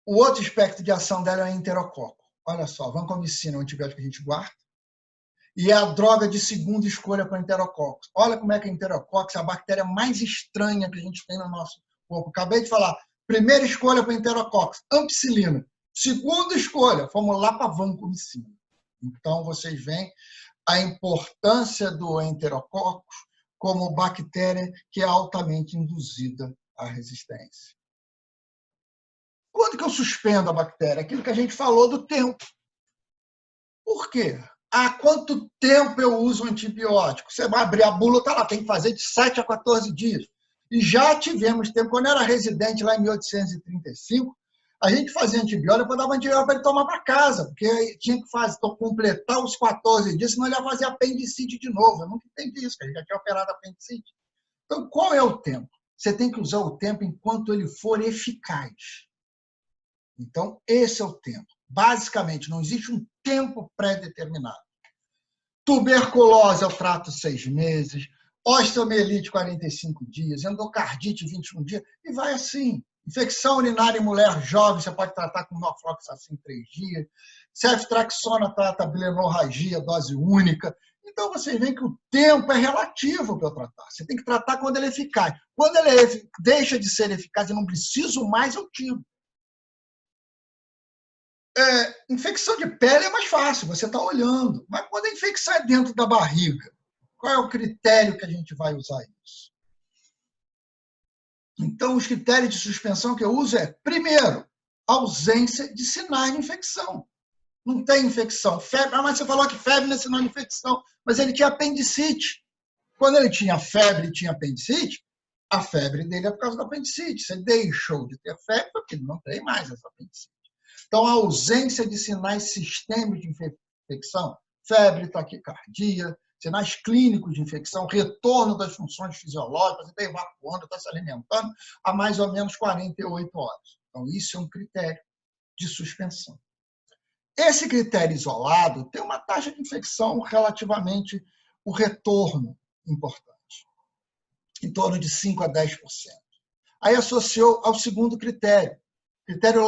o outro espectro de ação dela é o enterococo. Olha só, vancomicina é um antibiótico que a gente guarda, e é a droga de segunda escolha para enterococos. Olha como é que a enterococos é a bactéria mais estranha que a gente tem no nosso corpo. Acabei de falar, primeira escolha para enterococos, ampicilina. Segunda escolha, fomos lá para a vancomicina. Então, vocês veem a importância do enterococos como bactéria que é altamente induzida à resistência. Quando que eu suspendo a bactéria? Aquilo que a gente falou do tempo. Por quê? Há quanto tempo eu uso um antibiótico? Você vai abrir a bula, tá lá, tem que fazer de 7 a 14 dias. E já tivemos tempo, quando eu era residente lá em 1835, a gente fazia antibiótico, eu dava antibiótico para ele tomar para casa, porque tinha que completar os 14 dias, senão ele ia fazer apendicite de novo. Eu nunca entendi isso, que a gente já tinha operado apendicite. Então, qual é o tempo? Você tem que usar o tempo enquanto ele for eficaz. Então, esse é o tempo. Basicamente, não existe um tempo pré-determinado. Tuberculose eu trato 6 meses, osteomielite 45 dias, endocardite 21 dias, e vai assim. Infecção urinária em mulher jovem, você pode tratar com norfloxacin 3 dias. Ceftriaxona trata blenorragia, dose única. Então, vocês veem que o tempo é relativo para eu tratar. Você tem que tratar quando ele é eficaz. Quando ele deixa de ser eficaz e não preciso mais, eu tiro. Infecção de pele é mais fácil, você está olhando. Mas quando a infecção é dentro da barriga, qual é o critério que a gente vai usar isso? Então, os critérios de suspensão que eu uso é, primeiro, ausência de sinais de infecção. Não tem infecção. Febre, mas você falou que febre não é sinal de infecção, mas ele tinha apendicite. Quando ele tinha febre e tinha apendicite, a febre dele é por causa da apendicite. Você deixou de ter febre porque não tem mais essa apendicite. Então, a ausência de sinais sistêmicos de infecção, febre, taquicardia, sinais clínicos de infecção, retorno das funções fisiológicas, você está evacuando, está se alimentando há mais ou menos 48 horas. Então, isso é um critério de suspensão. Esse critério isolado tem uma taxa de infecção relativamente, o retorno importante, em torno de 5 a 10%. Aí associou ao segundo critério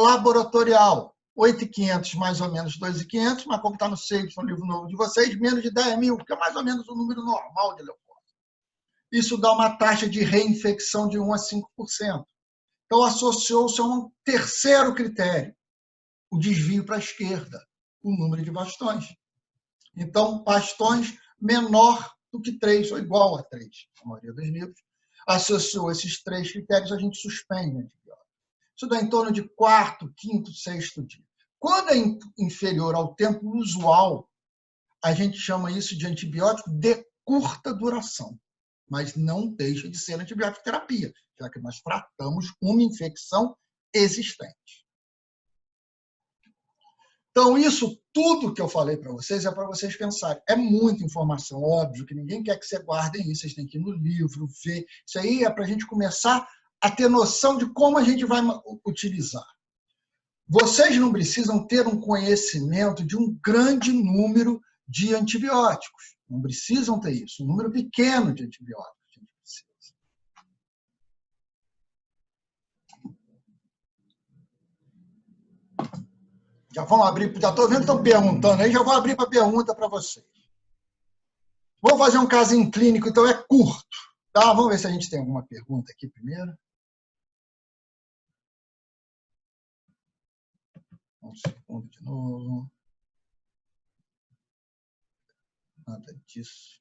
laboratorial, 8.500 mais ou menos 2.500, mas como está no SEIBS, no livro novo de vocês, menos de 10.000, que é mais ou menos o número normal de leucócitos. Isso dá uma taxa de reinfecção de 1 a 5%. Então, associou-se a um terceiro critério, o desvio para a esquerda, o número de bastões. Então, bastões menor do que 3, ou igual a 3, na maioria dos livros. Associou esses 3 critérios, a gente suspende o antibiótico. Isso dá em torno de 4º, 5º, 6º dia. Quando é inferior ao tempo usual, a gente chama isso de antibiótico de curta duração, mas não deixa de ser antibiótico terapia, já que nós tratamos uma infecção existente. Então, isso tudo que eu falei para vocês é para vocês pensarem. É muita informação, óbvio, que ninguém quer que vocês guardem isso, vocês têm que ir no livro, ver. Isso aí é para a gente começar a ter noção de como a gente vai utilizar. Vocês não precisam ter um conhecimento de um grande número de antibióticos. Não precisam ter isso. Um número pequeno de antibióticos a gente precisa. Já vamos abrir, já estou vendo que estão perguntando aí, já vou abrir para pergunta para vocês. Vou fazer um casinho clínico, então é curto. Tá? Vamos ver se a gente tem alguma pergunta aqui primeiro. Um segundo de novo. Nada disso.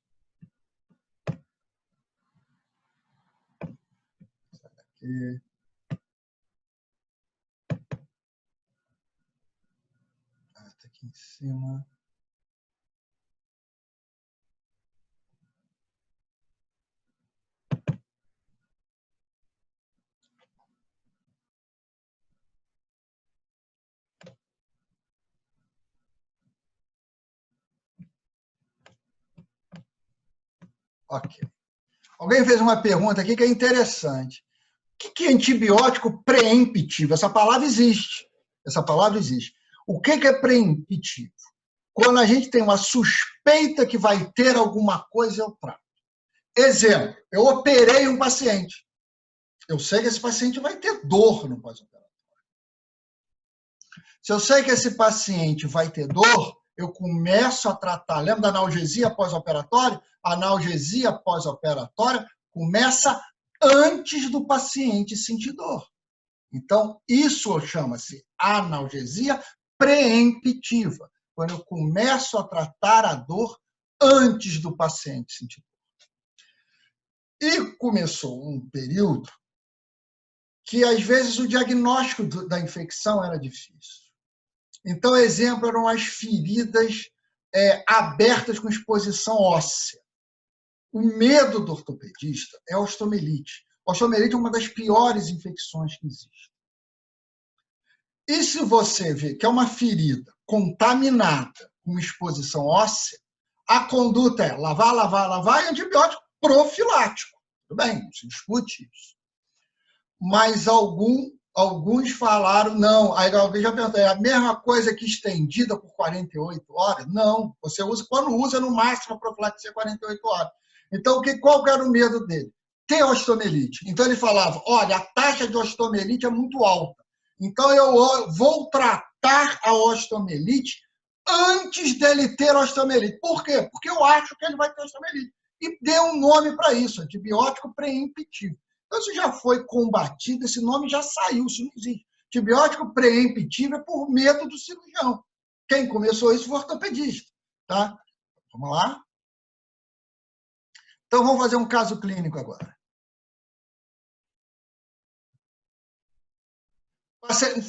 Sai daqui. Está aqui em cima. Ok. Alguém fez uma pergunta aqui que é interessante. O que é antibiótico preemptivo? Essa palavra existe. Essa palavra existe. O que é preemptivo? Quando a gente tem uma suspeita que vai ter alguma coisa, eu trato. Exemplo, eu operei um paciente. Eu sei que esse paciente vai ter dor no pós-operatório. Se eu sei que esse paciente vai ter dor, eu começo a tratar. Lembra da analgesia pós-operatória? A analgesia pós-operatória começa antes do paciente sentir dor. Então, isso chama-se analgesia preemptiva, quando eu começo a tratar a dor antes do paciente sentir dor. E começou um período que, às vezes, o diagnóstico da infecção era difícil. Então, exemplo, eram as feridas abertas com exposição óssea. O medo do ortopedista é a osteomielite. A osteomielite é uma das piores infecções que existe. E se você vê que é uma ferida contaminada com exposição óssea, a conduta é lavar, lavar, lavar e antibiótico profilático. Tudo bem, não se discute isso. Mas alguns falaram, não. Aí alguém já perguntou, é a mesma coisa que estendida por 48 horas? Não, você usa, quando usa, no máximo a profilaxia 48 horas. Então, qual era o medo dele? Ter osteomielite. Então, ele falava, olha, a taxa de osteomielite é muito alta. Então, eu vou tratar a osteomielite antes dele ter osteomielite. Por quê? Porque eu acho que ele vai ter osteomielite. E deu um nome para isso, antibiótico preemptivo. Então, isso já foi combatido, esse nome já saiu, isso não existe. Antibiótico preemptivo é por medo do cirurgião. Quem começou isso foi o ortopedista. Tá? Vamos lá? Então, vamos fazer um caso clínico agora.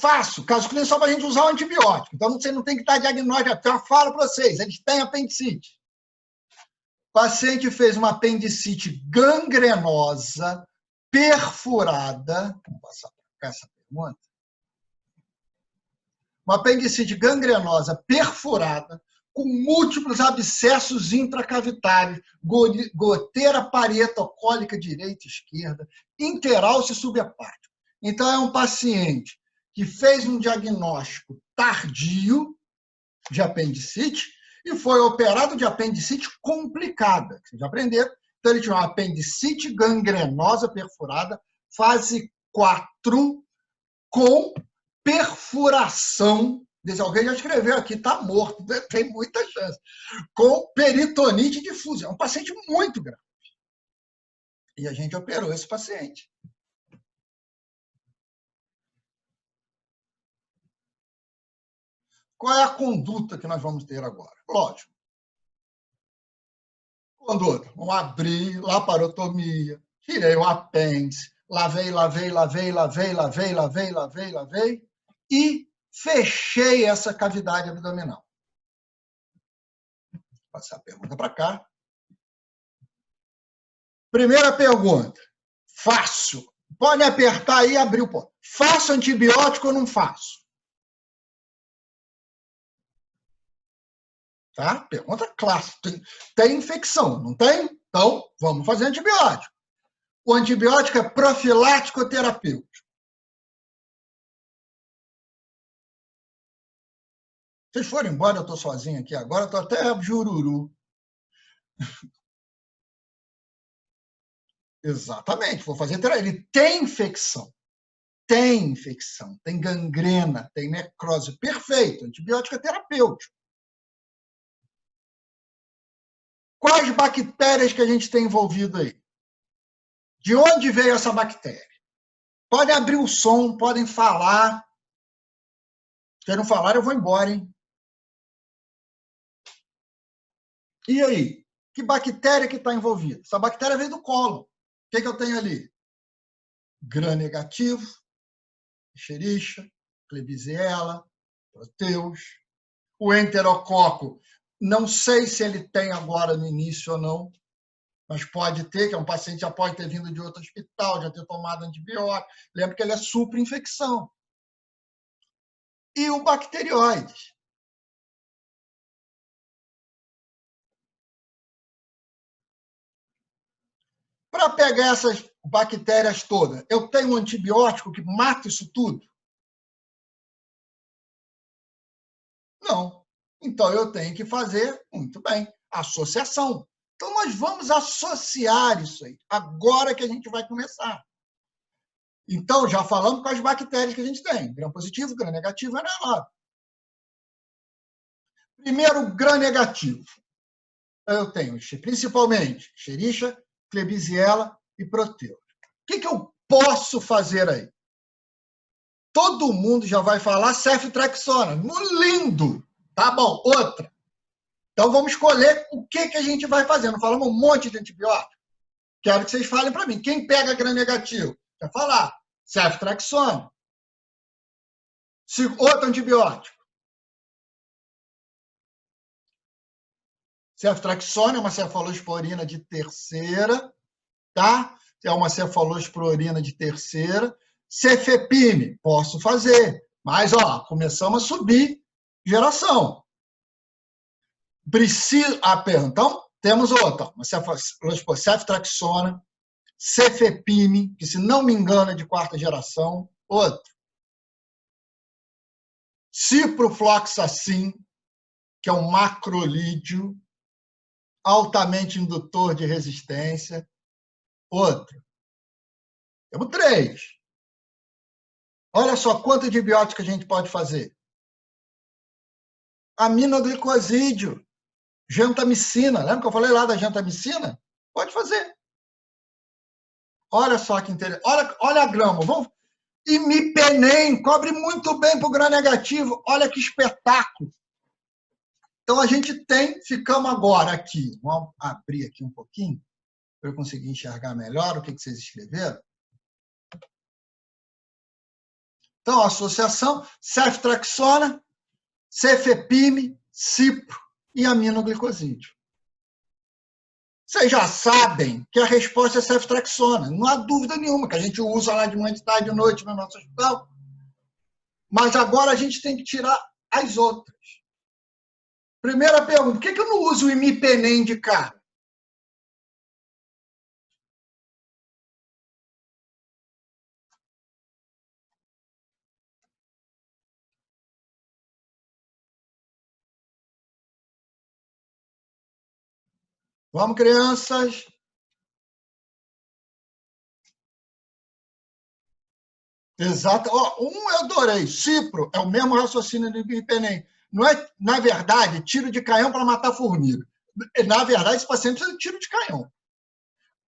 Fácil, caso clínico só para a gente usar o antibiótico. Então, você não tem que dar diagnóstico. Então, eu falo para vocês, eles têm apendicite. O paciente fez uma apendicite gangrenosa, perfurada. Vamos passar para cá essa pergunta. Uma apendicite gangrenosa, perfurada, com múltiplos abscessos intracavitários, goteira parietocólica direita e esquerda, interalce subhepático. Então, é um paciente que fez um diagnóstico tardio de apendicite e foi operado de apendicite complicada. Vocês já aprenderam? Então, ele tinha uma apendicite gangrenosa perfurada, fase 4, com perfuração. Alguém já escreveu aqui, está morto, tem muita chance. Com peritonite difusa. É um paciente muito grave. E a gente operou esse paciente. Qual é a conduta que nós vamos ter agora? Lógico. Conduta. Vamos abrir, laparotomia, tirei o apêndice, lavei e fechei essa cavidade abdominal. Vou passar a pergunta para cá. Primeira pergunta. Fácil. Pode apertar aí e abrir o ponto. Faço antibiótico ou não faço? Tá? Pergunta clássica. Tem infecção, não tem? Então, vamos fazer antibiótico. O antibiótico é profilático ou terapêutico? Vocês foram embora, eu estou sozinho aqui agora, estou até jururu. Exatamente, vou fazer terapia. Ele tem infecção, tem gangrena, tem necrose. Perfeito, antibiótico é terapêutico. Quais bactérias que a gente tem envolvido aí? De onde veio essa bactéria? Podem abrir o som, podem falar. Se não falar, eu vou embora, hein? E aí? Que bactéria que está envolvida? Essa bactéria veio do colo. O que eu tenho ali? Gram-negativo, Escherichia, Klebsiella, Proteus. O enterococo, não sei se ele tem agora no início ou não, mas pode ter, que é um paciente já pode ter vindo de outro hospital, já ter tomado antibiótico. Lembra que ele é superinfecção. E o bacterióides. Para pegar essas bactérias todas, eu tenho um antibiótico que mata isso tudo? Não. Então, eu tenho que fazer, muito bem, associação. Então, nós vamos associar isso aí. Agora que a gente vai começar. Então, já falamos com as bactérias que a gente tem. Gram positivo, gram negativo, aneróbio. Primeiro, gram-negativo. Eu tenho principalmente Escherichia, Klebsiella e Proteus. O que eu posso fazer aí? Todo mundo já vai falar ceftriaxona. Lindo! Tá bom, outra. Então, vamos escolher o que a gente vai fazer. Não falamos um monte de antibiótico? Quero que vocês falem para mim. Quem pega gram-negativo? Vai falar ceftriaxona. Outro antibiótico. Ceftriaxona é uma cefalosporina de terceira, tá? É uma cefalosporina de terceira. Cefepime, posso fazer. Mas, começamos a subir geração. Então, temos outra. Uma ceftriaxona, cefepime, que, se não me engano, é de quarta geração. Outra. Ciprofloxacin, que é um macrolídeo, altamente indutor de resistência. Outro. Temos 3. Olha só quanto antibiótico a gente pode fazer. Aminoglicosídeo, gentamicina. Lembra que eu falei lá da gentamicina? Pode fazer. Olha só que interessante. Olha a grama. Vamos... Imipenem, cobre muito bem para o gram-negativo. Olha que espetáculo. Então, a gente ficamos agora aqui. Vamos abrir aqui um pouquinho, para eu conseguir enxergar melhor o que vocês escreveram. Então, a associação, ceftriaxona, cefepime, cipro e aminoglicosídeo. Vocês já sabem que a resposta é ceftriaxona. Não há dúvida nenhuma, que a gente usa lá de manhã, de tarde, de noite no nosso hospital. Mas agora a gente tem que tirar as outras. Primeira pergunta, por que eu não uso o imipenem de cara? Vamos, crianças. Exato. Eu adorei. Cipro é o mesmo raciocínio do imipenem. Não é, na verdade, tiro de canhão para matar formiga. Na verdade, esse paciente precisa de tiro de canhão.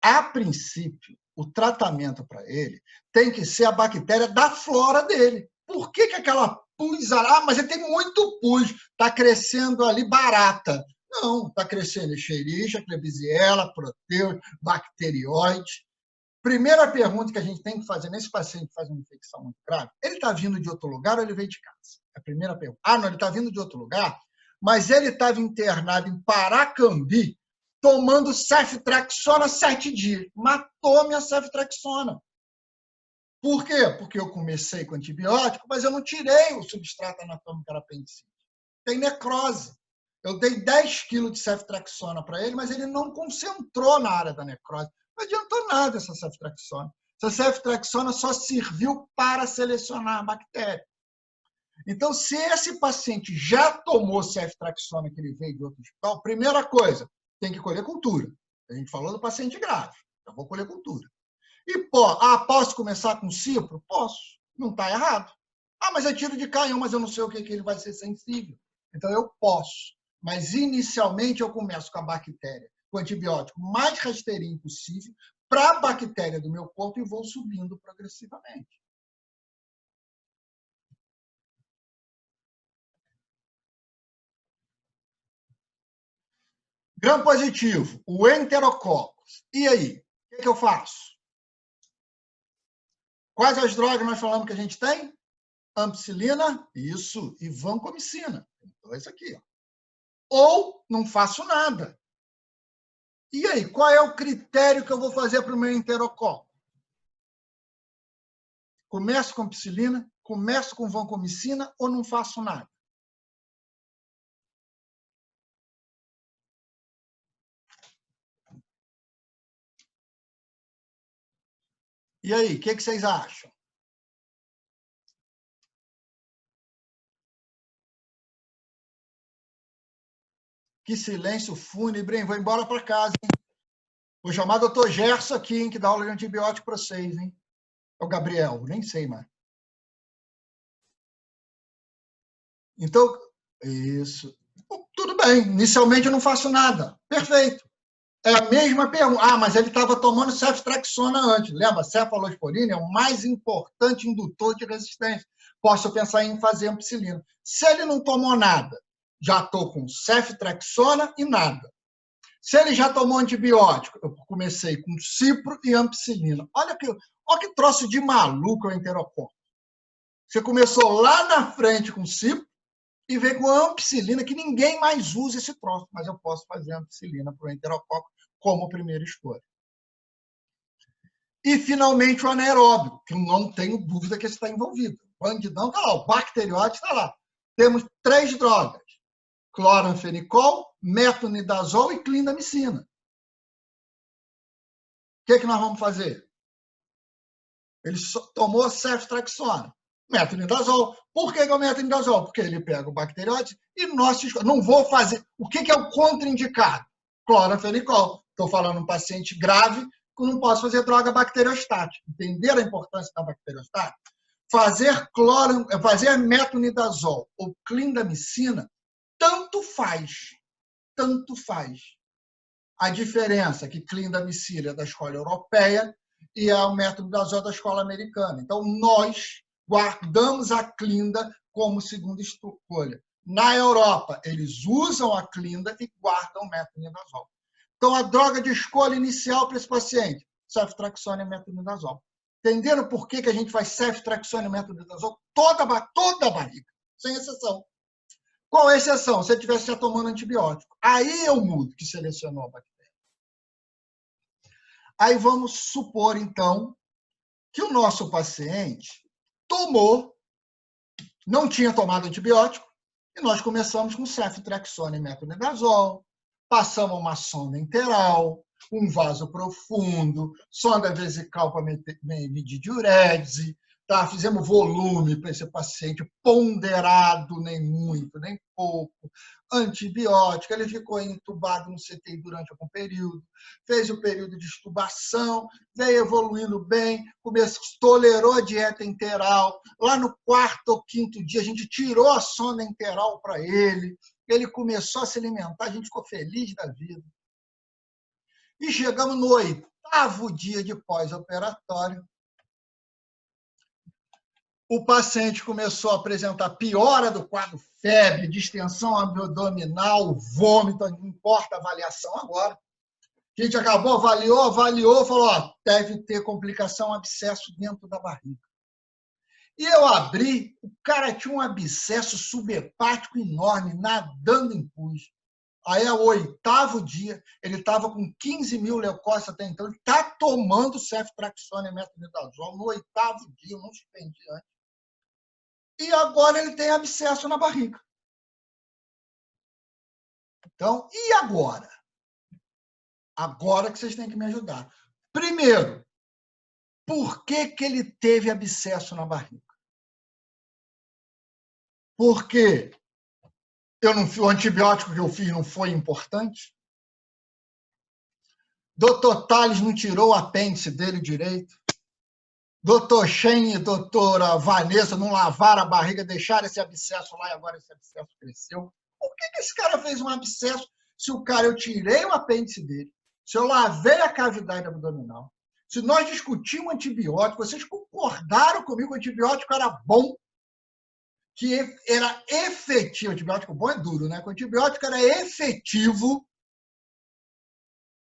A princípio, o tratamento para ele tem que ser a bactéria da flora dele. Por que aquela pus... mas ele tem muito pus, está crescendo ali barata. Não, está crescendo Escherichia, Klebsiella, Proteus, bacterióide. Primeira pergunta que a gente tem que fazer nesse paciente que faz uma infecção muito grave, ele está vindo de outro lugar ou ele veio de casa? É a primeira pergunta. Não, ele está vindo de outro lugar, mas ele estava internado em Paracambi, tomando ceftriaxona 7 dias. Matou minha ceftriaxona. Por quê? Porque eu comecei com antibiótico, mas eu não tirei o substrato anatômico que era apendicite. Tem necrose. Eu dei 10 quilos de ceftriaxona para ele, mas ele não concentrou na área da necrose. Não adiantou nada essa ceftriaxona. Essa ceftriaxona só serviu para selecionar a bactéria. Então, se esse paciente já tomou ceftriaxona que ele veio de outro hospital, primeira coisa, tem que colher cultura. A gente falou do paciente grave, eu vou colher cultura. E, posso começar com cipro? Posso, não está errado. Mas é tiro de canhão, mas eu não sei o que ele vai ser sensível. Então, eu posso. Mas, inicialmente, eu começo com a bactéria, com o antibiótico mais rasteirinho possível, para a bactéria do meu corpo e vou subindo progressivamente. Gram positivo, o enterococcus. E aí? O que eu faço? Quais as drogas nós falamos que a gente tem? Ampicilina, isso, e vancomicina. Então, isso aqui. Ou não faço nada. E aí, qual é o critério que eu vou fazer para o meu enterococo? Começo com ampicilina, começo com vancomicina ou não faço nada? E aí, o que vocês acham? Que silêncio fúnebre, hein? Vou embora para casa, hein? Vou chamar o doutor Gerson aqui, hein, que dá aula de antibiótico para vocês, hein? É o Gabriel, nem sei mais. Então, isso. Tudo bem, inicialmente eu não faço nada. Perfeito. É a mesma pergunta. Ah, mas ele estava tomando ceftriaxona antes. Lembra? Cefalosporina é o mais importante indutor de resistência. Posso pensar em fazer ampicilina. Se ele não tomou nada, já estou com ceftriaxona e nada. Se ele já tomou antibiótico, eu comecei com cipro e ampicilina. Olha que troço de maluco é o enterococo. Você começou lá na frente com cipro e veio com ampicilina, que ninguém mais usa esse troço, mas eu posso fazer ampicilina para o enterococo como primeira escolha. E, finalmente, o anaeróbio, que eu não tenho dúvida que está envolvido. O bandidão está lá, o bacteriótico está lá. Temos 3 drogas: cloranfenicol, metronidazol e clindamicina. O que nós vamos fazer? Ele tomou ceftriaxona, metronidazol. Por que é o metronidazol? Porque ele pega o bacteriótico e nós não vou fazer. O que é o contraindicado? Cloranfenicol. Estou falando de um paciente grave que não posso fazer droga bacteriostática. Entender a importância da bacteriostática? Fazer metronidazol ou clindamicina, tanto faz. Tanto faz. A diferença é que clindamicina é da escola europeia e é o metronidazol da escola americana. Então, nós guardamos a clinda como segunda escolha. Na Europa, eles usam a clinda e guardam o metronidazol. Então, a droga de escolha inicial para esse paciente, ceftriaxona e metronidazol. Entenderam por que a gente faz ceftriaxona e metronidazol? Toda a barriga, sem exceção. Qual é a exceção? Se ele estivesse já tomando antibiótico. Aí eu mudo que selecionou a bactéria. Aí vamos supor, então, que o nosso paciente não tinha tomado antibiótico, e nós começamos com ceftriaxona e metronidazol, passamos uma sonda enteral, um vaso profundo, sonda vesical para medir diurese, tá? Fizemos volume para esse paciente ponderado, nem muito, nem pouco, antibiótico, ele ficou entubado no CTI durante algum período, fez o período de extubação, veio evoluindo bem, tolerou a dieta enteral, lá no 4º ou 5º dia a gente tirou a sonda enteral para ele começou a se alimentar, a gente ficou feliz da vida. E chegamos no 8º dia de pós-operatório, o paciente começou a apresentar piora do quadro, febre, distensão abdominal, vômito, não importa a avaliação agora. A gente avaliou, falou, deve ter complicação, abscesso dentro da barriga. E eu abri, o cara tinha um abscesso subhepático enorme, nadando em pus. Aí, ao 8º dia, ele estava com 15.000 leucócitos até então, ele está tomando ceftriaxona e metronidazol no 8º dia, eu não suspendi antes. E agora ele tem abscesso na barriga. Então, e agora? Agora que vocês têm que me ajudar. Primeiro, por que ele teve abscesso na barriga? Porque o antibiótico que eu fiz não foi importante? Doutor Tales não tirou o apêndice dele direito? Doutor Shen e doutora Vanessa não lavaram a barriga, deixaram esse abscesso lá e agora esse abscesso cresceu? Por que esse cara fez um abscesso se eu tirei o apêndice dele, se eu lavei a cavidade abdominal, se nós discutimos antibiótico, vocês concordaram comigo que o antibiótico era bom, que era efetivo, antibiótico bom é duro, né? Que o antibiótico era efetivo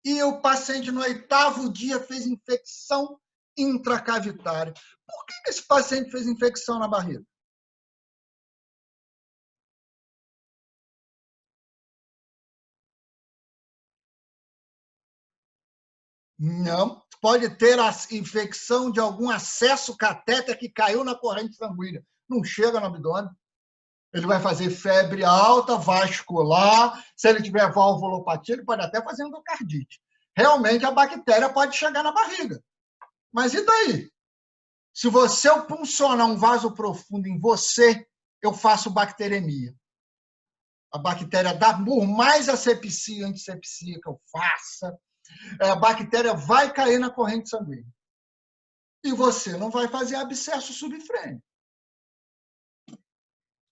e o paciente no 8º dia fez infecção intracavitária. Por que esse paciente fez infecção na barriga? Não, pode ter a infecção de algum acesso catéter que caiu na corrente sanguínea. Não chega no abdômen. Ele vai fazer febre alta, vascular. Se ele tiver valvulopatia, ele pode até fazer endocardite. Realmente, a bactéria pode chegar na barriga. Mas e daí? Se você puncionar um vaso profundo em você, eu faço bacteremia. A bactéria dá, por mais asepsia, antisepsia que eu faça, a bactéria vai cair na corrente sanguínea. E você não vai fazer abscesso subfrênico.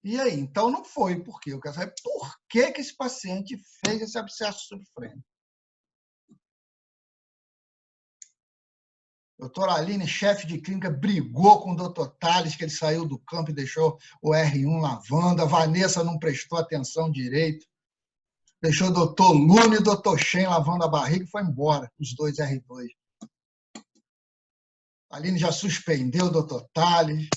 E aí? Então não foi. Por quê? Eu quero saber por que esse paciente fez esse abscesso subfrênico. Doutora Aline, chefe de clínica, brigou com o doutor Tales, que ele saiu do campo e deixou o R1 lavando. A Vanessa não prestou atenção direito. Deixou o doutor Lune e o doutor Shen lavando a barriga e foi embora, os dois R2. A Aline já suspendeu o doutor Tales.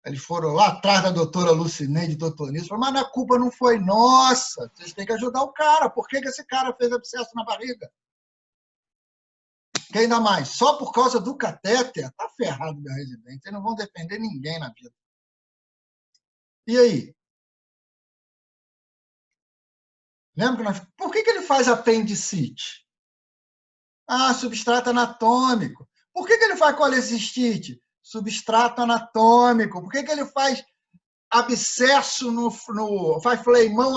Eles foram lá atrás da doutora Lucineide e do doutor Nício. Falaram, mas a culpa não foi nossa. Vocês têm que ajudar o cara. Por que esse cara fez abscesso na barriga? Que ainda mais, só por causa do catéter, está ferrado meu residente. Eles não vão defender ninguém na vida. E aí? Lembra que por que ele faz apendicite? Ah, substrato anatômico. Por que ele faz colecistite? Substrato anatômico. Por que ele faz abscesso faz fleimão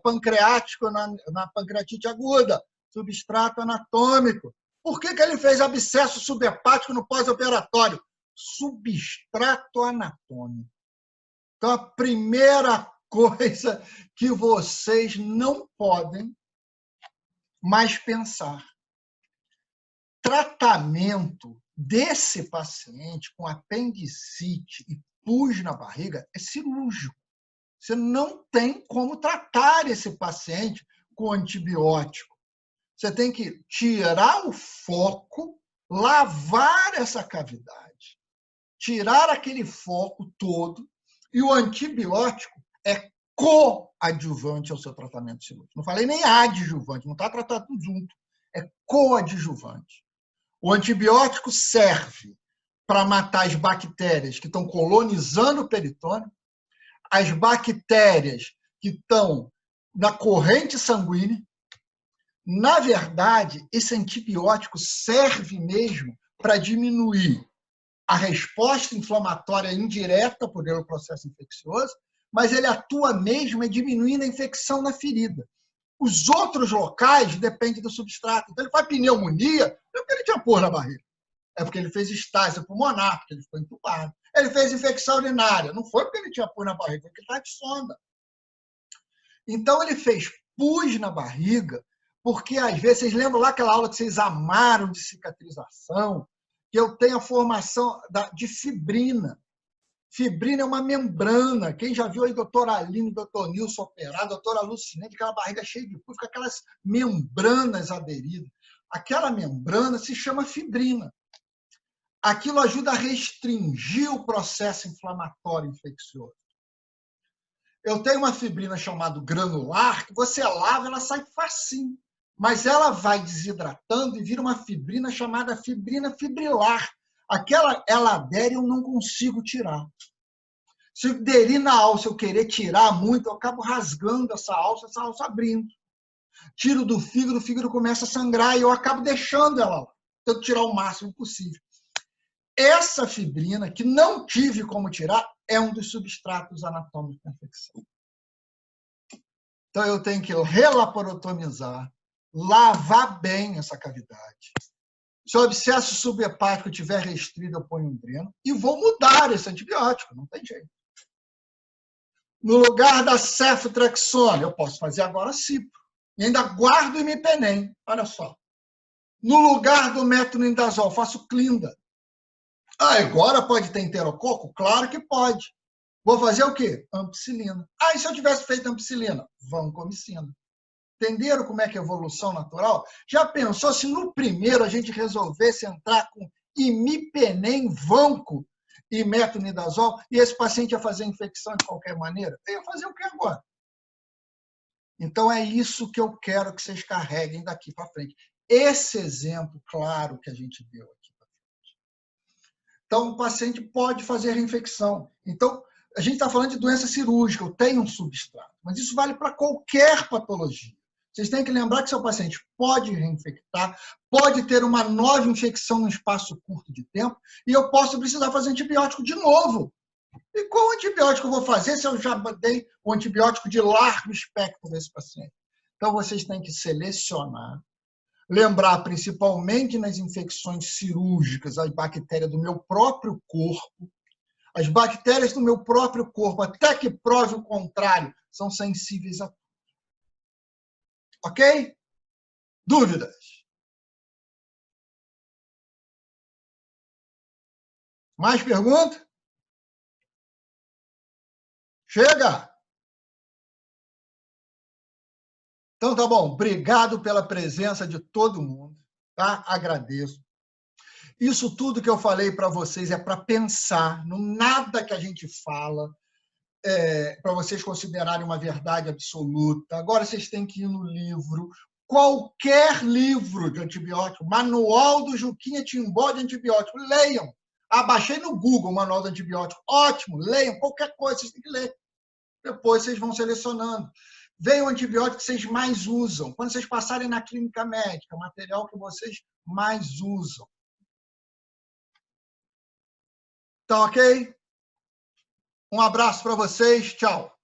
pancreático na pancreatite aguda? Substrato anatômico. Por que ele fez abscesso subhepático no pós-operatório? Substrato anatômico. Então, a primeira coisa que vocês não podem mais pensar. Tratamento desse paciente com apendicite e pus na barriga é cirúrgico. Você não tem como tratar esse paciente com antibiótico. Você tem que tirar o foco, lavar essa cavidade, tirar aquele foco todo, e o antibiótico é coadjuvante ao seu tratamento cirúrgico. Não falei nem adjuvante, não está tratado junto, é coadjuvante. O antibiótico serve para matar as bactérias que estão colonizando o peritônio, as bactérias que estão na corrente sanguínea. Na verdade, esse antibiótico serve mesmo para diminuir a resposta inflamatória indireta por ele, o processo infeccioso, mas ele atua mesmo diminuindo a infecção na ferida. Os outros locais dependem do substrato. Então, ele faz pneumonia, não é porque ele tinha porra na barriga. É porque ele fez estásia pulmonar, porque ele ficou entubado. Ele fez infecção urinária, não foi porque ele tinha porra na barriga, foi porque ele estava de sonda. Então, ele fez pus na barriga, porque, às vezes, vocês lembram lá aquela aula que vocês amaram de cicatrização, que eu tenho a formação de fibrina. Fibrina é uma membrana. Quem já viu aí doutor Aline, doutor Nilson operar, doutora Lucineide, aquela barriga cheia de pus, com aquelas membranas aderidas. Aquela membrana se chama fibrina. Aquilo ajuda a restringir o processo inflamatório infeccioso. Eu tenho uma fibrina chamada granular, que você lava, ela sai facinho. Mas ela vai desidratando e vira uma fibrina chamada fibrina fibrilar. Aquela, ela adere, eu não consigo tirar. Se aderir na alça, eu querer tirar muito, eu acabo rasgando essa alça abrindo. Tiro do fígado, o fígado começa a sangrar e eu acabo deixando ela lá. Tento tirar o máximo possível. Essa fibrina, que não tive como tirar, é um dos substratos anatômicos da infecção. Então, eu tenho que relaparotomizar, lavar bem essa cavidade. Se o abscesso subhepático estiver restrito, eu ponho um dreno e vou mudar esse antibiótico, não tem jeito. No lugar da ceftriaxona, eu posso fazer agora cipro. E ainda guardo o imipenem, olha só. No lugar do metronidazol, faço clinda. Ah, agora pode ter enterococo? Claro que pode. Vou fazer o quê? Ampicilina. Ah, e se eu tivesse feito ampicilina? Vancomicina. Entenderam como é que é a evolução natural? Já pensou se no primeiro a gente resolvesse entrar com imipenem, vanco e metronidazol e esse paciente ia fazer infecção de qualquer maneira? Eu ia fazer o que agora? Então, é isso que eu quero que vocês carreguem daqui para frente. Esse exemplo claro que a gente deu aqui para frente. Então, o paciente pode fazer reinfecção. Então, a gente está falando de doença cirúrgica, eu tenho um substrato, mas isso vale para qualquer patologia. Vocês têm que lembrar que seu paciente pode reinfectar, pode ter uma nova infecção num espaço curto de tempo, e eu posso precisar fazer antibiótico de novo. E qual antibiótico eu vou fazer se eu já dei o antibiótico de largo espectro desse paciente? Então, vocês têm que selecionar, lembrar principalmente nas infecções cirúrgicas, a bactéria do meu próprio corpo, As bactérias do meu próprio corpo, até que prove o contrário, são sensíveis a tudo. Ok? Dúvidas? Mais perguntas? Chega! Então tá bom. Obrigado pela presença de todo mundo, tá? Agradeço. Isso tudo que eu falei para vocês é para pensar, não nada que a gente fala para vocês considerarem uma verdade absoluta. Agora vocês têm que ir no livro, qualquer livro de antibiótico, Manual do Juquinha Timbó de Antibiótico, leiam. Baixei no Google o Manual do Antibiótico, ótimo, leiam, qualquer coisa vocês têm que ler. Depois vocês vão selecionando. Veja o antibiótico que vocês mais usam. Quando vocês passarem na clínica médica, material que vocês mais usam. Tá ok? Um abraço para vocês. Tchau.